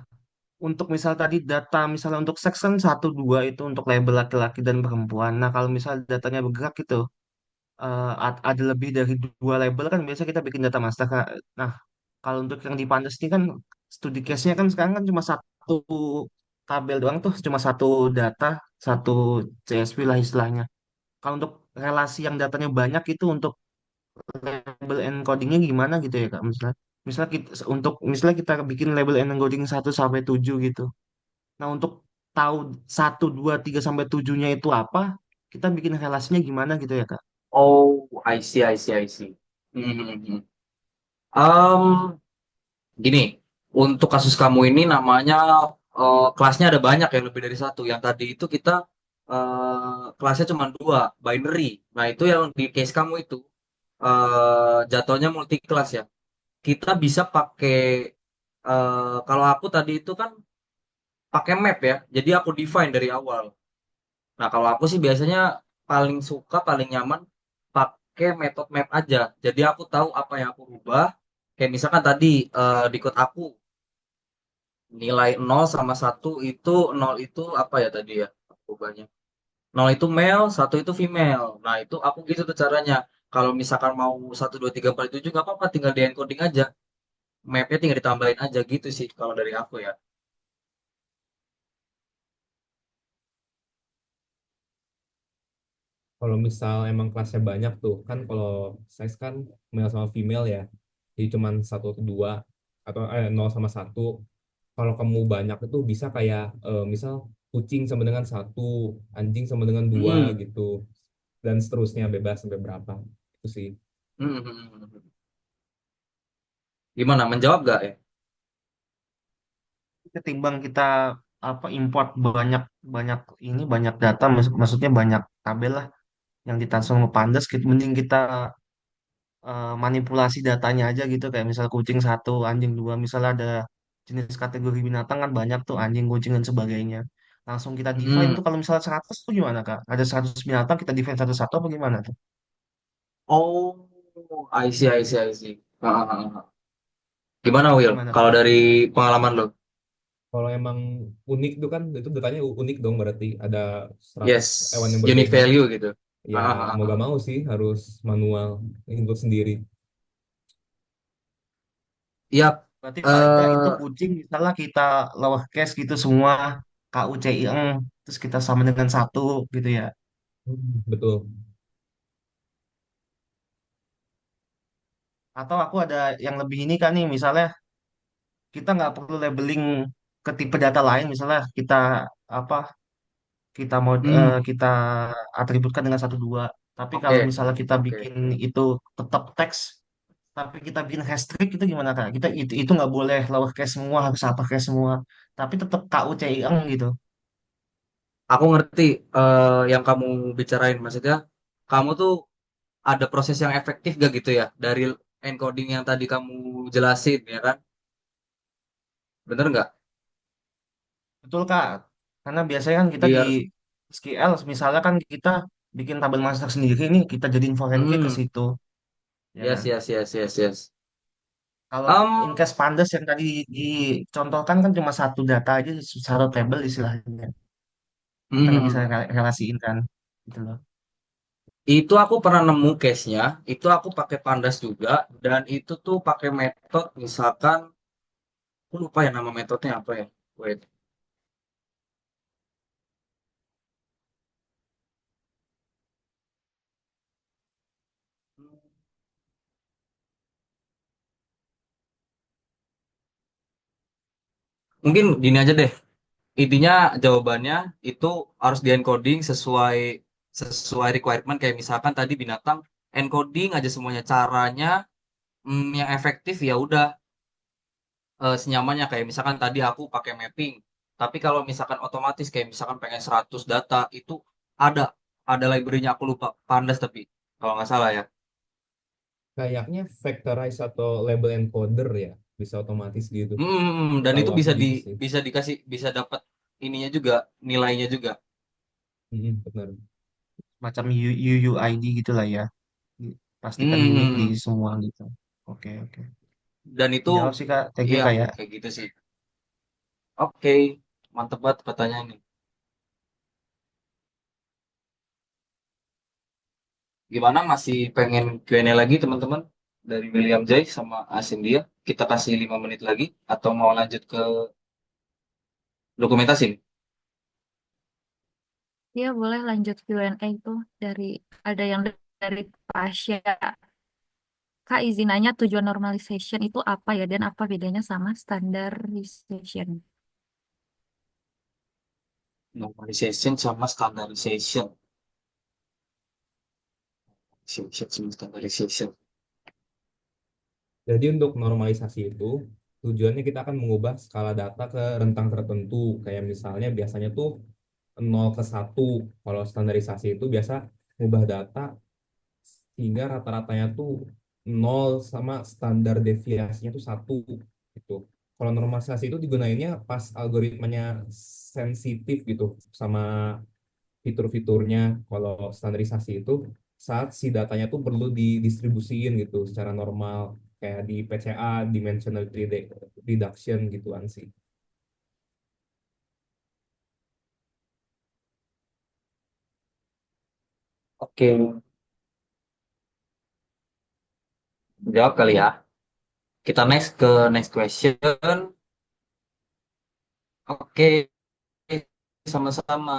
untuk misal tadi data misalnya untuk section satu 2 itu untuk label laki-laki dan perempuan. Nah, kalau misal datanya bergerak gitu, ada lebih dari dua label kan biasa kita bikin data master Kak. Nah, kalau untuk yang di Pandas ini kan studi case-nya kan sekarang kan cuma satu tabel doang tuh, cuma satu data, satu CSV lah istilahnya. Kalau untuk relasi yang datanya banyak itu untuk label encodingnya gimana gitu ya Kak? Misalnya kita, misalnya kita bikin label encoding 1 sampai 7 gitu. Nah, untuk tahu 1, 2, 3 sampai 7-nya itu apa, kita bikin relasinya gimana gitu ya, Kak? Oh, I see, I see, I see. Hmm, hmm, hmm. Um, Gini. untuk kasus kamu ini namanya kelasnya ada banyak ya, lebih dari satu. Yang tadi itu kita kelasnya cuma dua, binary. Nah itu yang di case kamu itu jatuhnya multi kelas ya. Kita bisa pakai kalau aku tadi itu kan pakai map ya. Jadi aku define dari awal. Nah, kalau aku sih biasanya paling suka, paling nyaman pakai metode map aja. Jadi aku tahu apa yang aku rubah. Kayak misalkan tadi di code aku nilai 0 sama 1 itu 0 itu apa ya tadi ya rubahnya. 0 itu male, 1 itu female. Nah, itu aku gitu tuh caranya. Kalau misalkan mau 1 2 3 4 7 nggak apa-apa, tinggal di encoding aja. Mapnya tinggal ditambahin aja gitu sih kalau dari aku ya. Kalau misal emang kelasnya banyak tuh, kan kalau size kan male sama female ya, jadi cuman satu atau dua, atau 0 sama 1. Kalau kamu banyak itu bisa kayak misal kucing sama dengan satu, anjing sama dengan dua Hmm. gitu, dan seterusnya bebas sampai berapa. Itu sih. Hmm, hmm, hmm, hmm. Gimana? Menjawab gak ya? Ketimbang kita apa import banyak banyak ini banyak data, maksudnya banyak tabel lah yang ditransfer ke Pandas, gitu, mending kita manipulasi datanya aja gitu, kayak misal kucing satu, anjing dua, misalnya ada jenis kategori binatang kan banyak tuh, anjing, kucing dan sebagainya. Langsung kita define Hmm. tuh, kalau misalnya 100 tuh gimana Kak? Ada 100 binatang, kita define satu-satu apa gimana tuh? Oh, I see, I see, I see. Ah, ah, ah, ah. Gimana Will? Gimana Kalau Kak? dari pengalaman lo? Kalau emang unik tuh kan, itu datanya unik dong, berarti ada 100 Yes, hewan yang unique berbeda. value gitu. Ya Ah, ah, ah, mau ah. gak mau sih harus manual input sendiri. Yap. Berarti paling nggak itu Eh, kucing misalnya kita lowercase gitu semua, KUCING, terus kita sama dengan satu gitu ya. Betul. Atau aku ada yang lebih ini kan nih, misalnya kita nggak perlu labeling ke tipe data lain, misalnya kita apa kita mau hmm, kita atributkan dengan satu dua. Tapi oke, kalau misalnya kita oke. bikin itu tetap teks, tapi kita bikin hashtag itu gimana Kak? Kita itu nggak boleh lowercase semua, harus uppercase semua, tapi tetap KUCING gitu. Aku ngerti yang kamu bicarain. Maksudnya, kamu tuh ada proses yang efektif gak gitu ya dari encoding yang tadi kamu jelasin ya kan? Bener nggak? Betul Kak, karena biasanya kan kita di Biar, SQL, misalnya kan kita bikin tabel master sendiri nih, kita jadiin foreign key ke hmm, situ, ya kan? yes, yes, yes, yes, yes. Kalau in Um, case pandas yang tadi dicontohkan kan cuma satu data aja, satu tabel istilahnya. Kita nggak bisa hmm, relasiin kan, gitu loh. itu aku pernah nemu case-nya, itu aku pakai Pandas juga, dan itu tuh pakai metode, misalkan, aku lupa ya nama metodenya apa ya. Wait. Mungkin gini aja deh, intinya jawabannya itu harus di-encoding sesuai sesuai requirement, kayak misalkan tadi binatang, encoding aja semuanya caranya yang efektif ya udah senyamannya kayak misalkan tadi aku pakai mapping. Tapi kalau misalkan otomatis kayak misalkan pengen 100 data itu ada ada library-nya aku lupa Pandas tapi kalau nggak salah ya. Kayaknya factorize atau label encoder ya, bisa otomatis gitu. Dan Tahu itu aku bisa gitu sih. bisa dikasih bisa dapat ininya juga nilainya juga. Benar. Macam UUID gitu lah ya. Pastikan unik di Hmm, semua gitu. Oke, oke. dan itu Jawab sih Kak, thank you iya Kak ya. kayak gitu sih. Oke, mantep banget pertanyaan ini. Gimana masih pengen Q&A lagi teman-teman dari William Jai sama Asindia? Kita kasih 5 menit lagi atau mau lanjut ke dokumentasi nih? Ya, boleh lanjut Q&A itu dari ada yang dari Pasha. Kak, izin nanya tujuan normalization itu apa ya dan apa bedanya sama standardization? Normalization sama standardization. Standardization. Jadi untuk normalisasi itu Tujuannya kita akan mengubah skala data ke rentang tertentu. Kayak misalnya biasanya tuh 0 ke 1. Kalau standarisasi itu biasa mengubah data sehingga rata-ratanya tuh 0 sama standar deviasinya tuh 1 gitu. Kalau normalisasi itu digunainnya pas algoritmanya sensitif gitu sama fitur-fiturnya. Kalau standarisasi itu saat si datanya tuh perlu didistribusiin gitu secara normal kayak di PCA, dimensional reduction gituan sih. Oke, jawab kali ya. Kita next ke next question. Oke, sama-sama.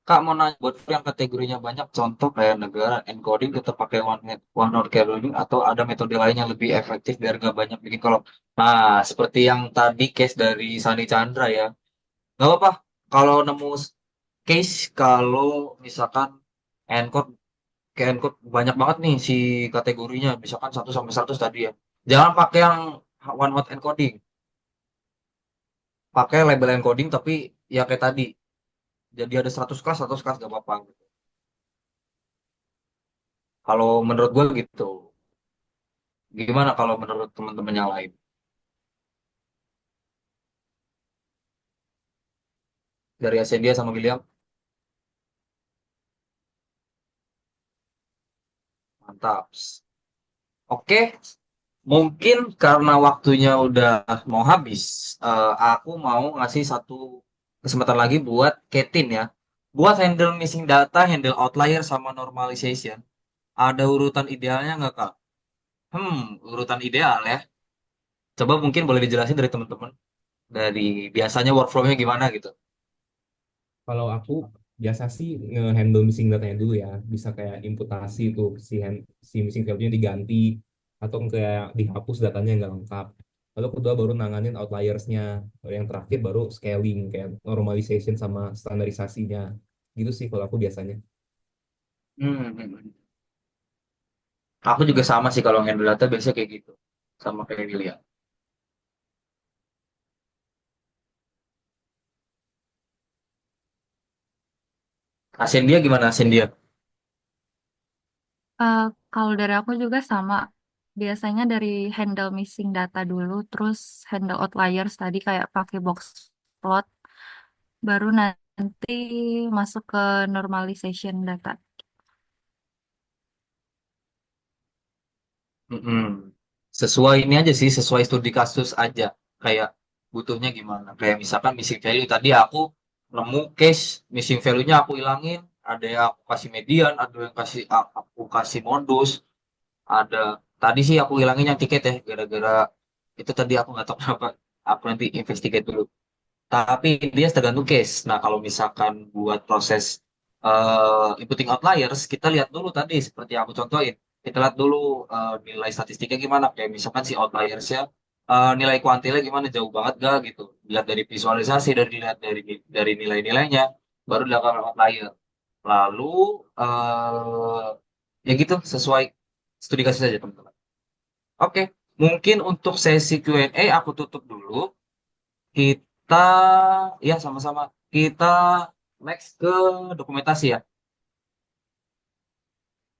Kak mau nanya buat yang kategorinya banyak, contoh kayak negara encoding tetap pakai one hot coding atau ada metode lain yang lebih efektif biar nggak banyak bikin kolom. Nah, seperti yang tadi case dari Sandi Chandra ya. Nggak apa-apa kalau nemu case kalau misalkan encode kayak encode banyak banget nih si kategorinya, misalkan 1 sampai 100 tadi ya. Jangan pakai yang one hot encoding. Pakai label encoding tapi ya kayak tadi. Jadi ada 100 kelas, 100 kelas gak apa-apa. Kalau menurut gue gitu. Gimana kalau menurut teman-teman yang lain? Dari Asendia sama William? Mantap. Oke, mungkin karena waktunya udah mau habis, aku mau ngasih satu kesempatan lagi buat Ketin ya. Buat handle missing data, handle outlier, sama normalization. Ada urutan idealnya nggak, Kak? Urutan ideal ya. Coba mungkin boleh dijelasin dari teman-teman. Dari biasanya workflow-nya gimana gitu. Kalau aku biasa sih nge-handle missing datanya dulu ya. Bisa kayak imputasi tuh si missing value-nya diganti atau kayak dihapus datanya yang nggak lengkap. Lalu kedua baru nanganin outliers-nya. Lalu yang terakhir baru scaling kayak normalization sama standarisasinya. Gitu sih kalau aku biasanya. Hmm. Hmm, hmm. Aku juga sama sih kalau handle data biasanya kayak gitu. Sama kayak William. Asen dia gimana Asen dia? Eh, Kalau dari aku juga sama. Biasanya dari handle missing data dulu, terus handle outliers tadi kayak pakai box plot, baru nanti masuk ke normalization data. Mm-mm. Sesuai ini aja sih, sesuai studi kasus aja. Kayak butuhnya gimana. Kayak misalkan missing value tadi aku nemu case missing value-nya aku hilangin. Ada yang aku kasih median, ada yang aku kasih modus. Ada tadi sih aku hilangin yang tiket ya, gara-gara itu tadi aku nggak tahu kenapa. Aku nanti investigate dulu. Tapi dia tergantung case. Nah, kalau misalkan buat proses inputting outliers, kita lihat dulu tadi seperti yang aku contohin. Kita lihat dulu nilai statistiknya gimana. Kayak misalkan si outliers-nya nilai kuantilnya gimana, jauh banget gak gitu. Dilihat dari visualisasi dan dilihat dari nilai-nilainya, baru dilakukan outlier. Lalu ya gitu sesuai studi kasus saja teman-teman. Oke, mungkin untuk sesi Q&A aku tutup dulu. Kita, ya sama-sama. Kita next ke dokumentasi ya.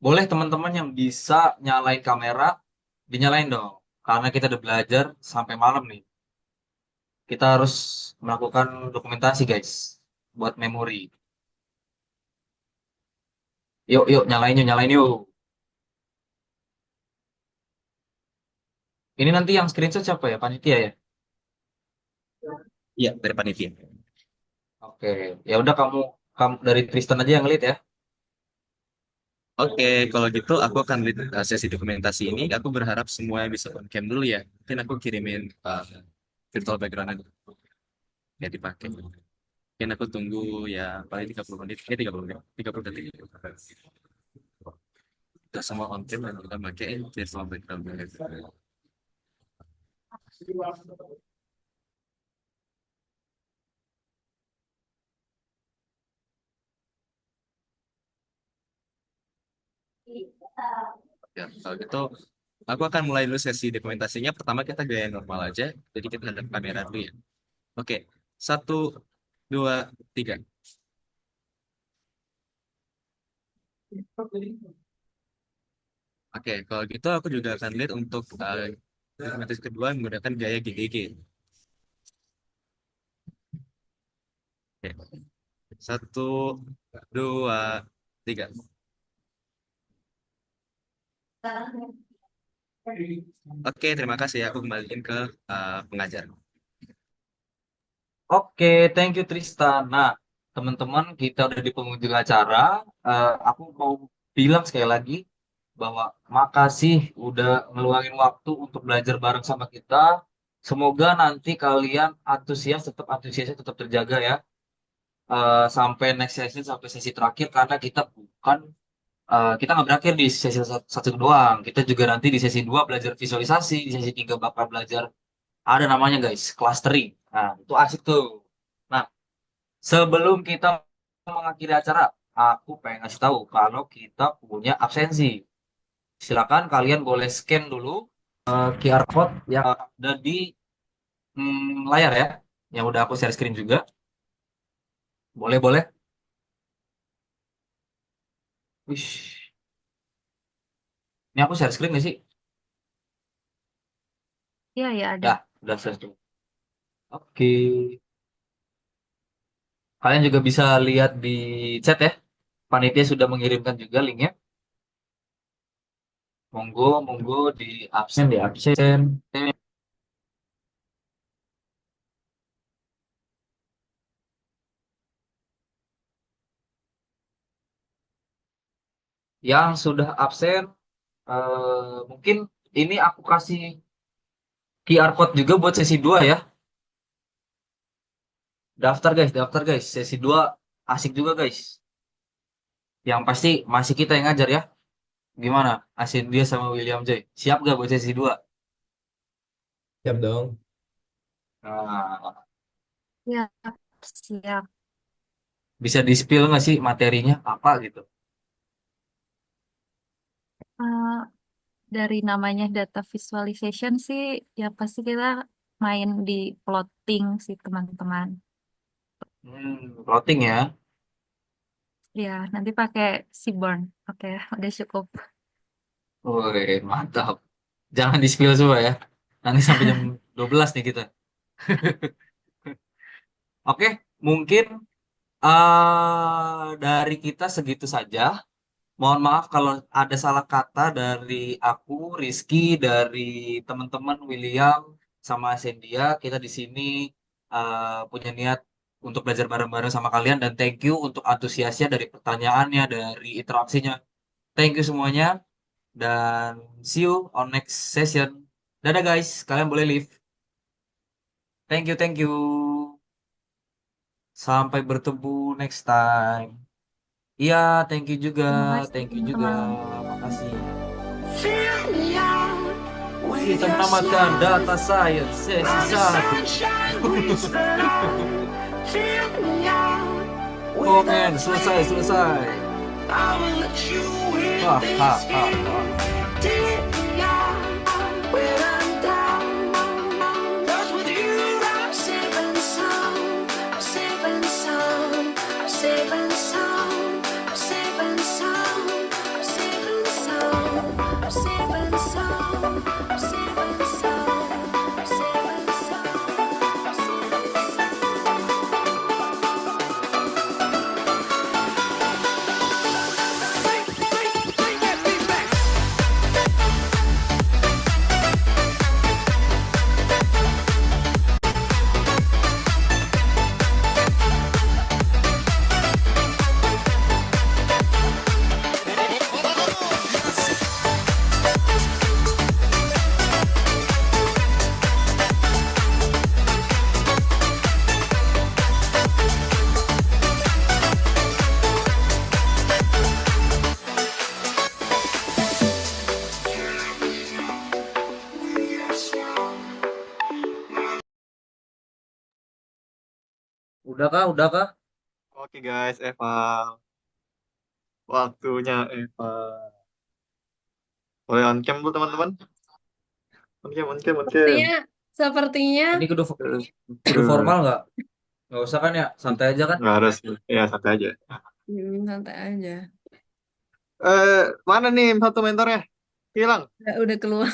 Boleh teman-teman yang bisa nyalain kamera, dinyalain dong. Karena kita udah belajar sampai malam nih. Kita harus melakukan dokumentasi guys. Buat memori. Yuk, yuk, nyalain yuk, nyalain yuk. Ini nanti yang screenshot siapa ya? Panitia ya? Iya, dari panitia. Oke, ya udah kamu dari Tristan aja yang lead ya. Oke, kalau gitu aku akan lead sesi dokumentasi ini. Aku berharap semuanya bisa on cam dulu ya. Mungkin aku kirimin virtual background yang dipakai. Mungkin aku tunggu ya paling 30 menit. 30 menit. 30 detik. Kita semua on cam dan kita pakai virtual background. Ya, kalau gitu Aku akan mulai dulu sesi dokumentasinya. Pertama kita gaya normal aja. Jadi kita hadap kamera dulu ya. Oke, satu, dua, tiga. Oke, kalau gitu aku juga akan lihat untuk dokumentasi kedua menggunakan gaya GGG. Oke, satu, dua, tiga. Oke, terima kasih. Aku kembaliin ke pengajar. Oke, thank you Tristan. Nah, teman-teman, kita udah di penghujung acara. Aku mau bilang sekali lagi bahwa makasih udah ngeluangin waktu untuk belajar bareng sama kita. Semoga nanti kalian antusiasnya tetap terjaga ya. Sampai next session, sampai sesi terakhir, karena kita nggak berakhir di sesi satu doang. Kita juga nanti di sesi 2 belajar visualisasi, di sesi 3 bakal belajar ada namanya guys, clustering. Nah, itu asik tuh. Nah, sebelum kita mengakhiri acara, aku pengen ngasih tahu kalau kita punya absensi. Silakan kalian boleh scan dulu QR code yang ada di layar ya, yang udah aku share screen juga. Boleh, boleh. Wih, ini aku share screen nggak sih? Iya, ya ada. Ya, udah share screen. Oke. Kalian juga bisa lihat di chat ya. Panitia sudah mengirimkan juga linknya. Monggo, monggo di absen. Yang sudah absen, mungkin ini aku kasih QR code juga buat sesi 2 ya. Daftar guys. Sesi 2 asik juga guys. Yang pasti masih kita yang ngajar ya. Gimana? Asin dia sama William Joy. Siap gak buat sesi 2? Siap dong. Nah, Ya, siap. bisa di-spill nggak sih materinya apa gitu? Eh, dari namanya data visualization sih, ya pasti kita main di plotting sih teman-teman. Plotting ya. Ya, nanti pakai Seaborn. Oke, udah cukup. Woi, mantap. Jangan di-spill semua ya. Nanti sampai jam 12 nih kita. Oke, mungkin dari kita segitu saja. Mohon maaf kalau ada salah kata dari aku, Rizky, dari teman-teman William sama Sendia. Kita di sini punya niat untuk belajar bareng-bareng sama kalian dan thank you untuk antusiasnya dari pertanyaannya, dari interaksinya. Thank you semuanya dan see you on next session. Dadah guys, kalian boleh leave. Thank you, thank you. Sampai bertemu next time. Iya, thank you juga. Terima kasih Thank you juga. teman-teman. Makasih. Fill me out with Kita your menamatkan smile. data science sesi While the 1. sunshine breaks the light. Fill me out with Komen, a selesai, flame. selesai. I will let you in Ha, ha, this ha, game. ha. Take me out when I'm down. 'Cause with you I'm saving some. I'm saving some. I'm saving some. I'm saving some. I'm saving some. I'm saving some. I'm saving some. I'm saving some. I'm saving some. Bring that beat back. Udah kah? Udah kah? Oke guys, Eva. Waktunya Eva. Boleh on cam dulu teman-teman? On cam. Sepertinya Ini kudu kudu Aduh, formal nggak? Nggak usah kan ya, santai aja kan? nggak harus. Ya, santai aja. santai aja. Mana nih satu mentornya? Hilang. Udah keluar.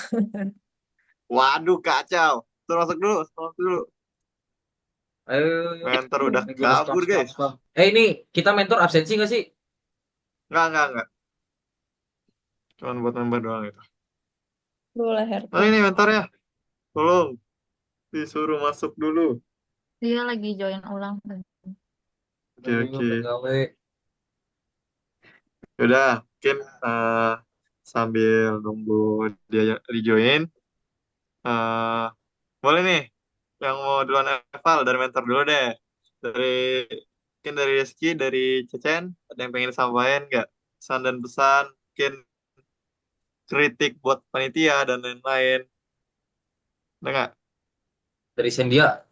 Waduh, kacau. Suruh masuk dulu, Ayo, Mentor udah ini gue udah spam, kabur, spam, guys. spam. Ini kita mentor absensi nggak sih? Enggak. Cuman buat member doang itu. Boleh, Nah, Herto. ini mentornya. Tolong, disuruh masuk dulu. Dia lagi join ulang. Oke, Nungguin oke. pegawai. Yaudah, mungkin sambil nunggu dia rejoin, eh boleh nih yang mau duluan eval dari mentor dulu deh. Dari mungkin dari Rizky, dari Cecen, ada yang pengen sampaikan nggak? Pesan dan pesan, mungkin kritik buat panitia dan lain-lain. Ada nggak? Dari Sendia.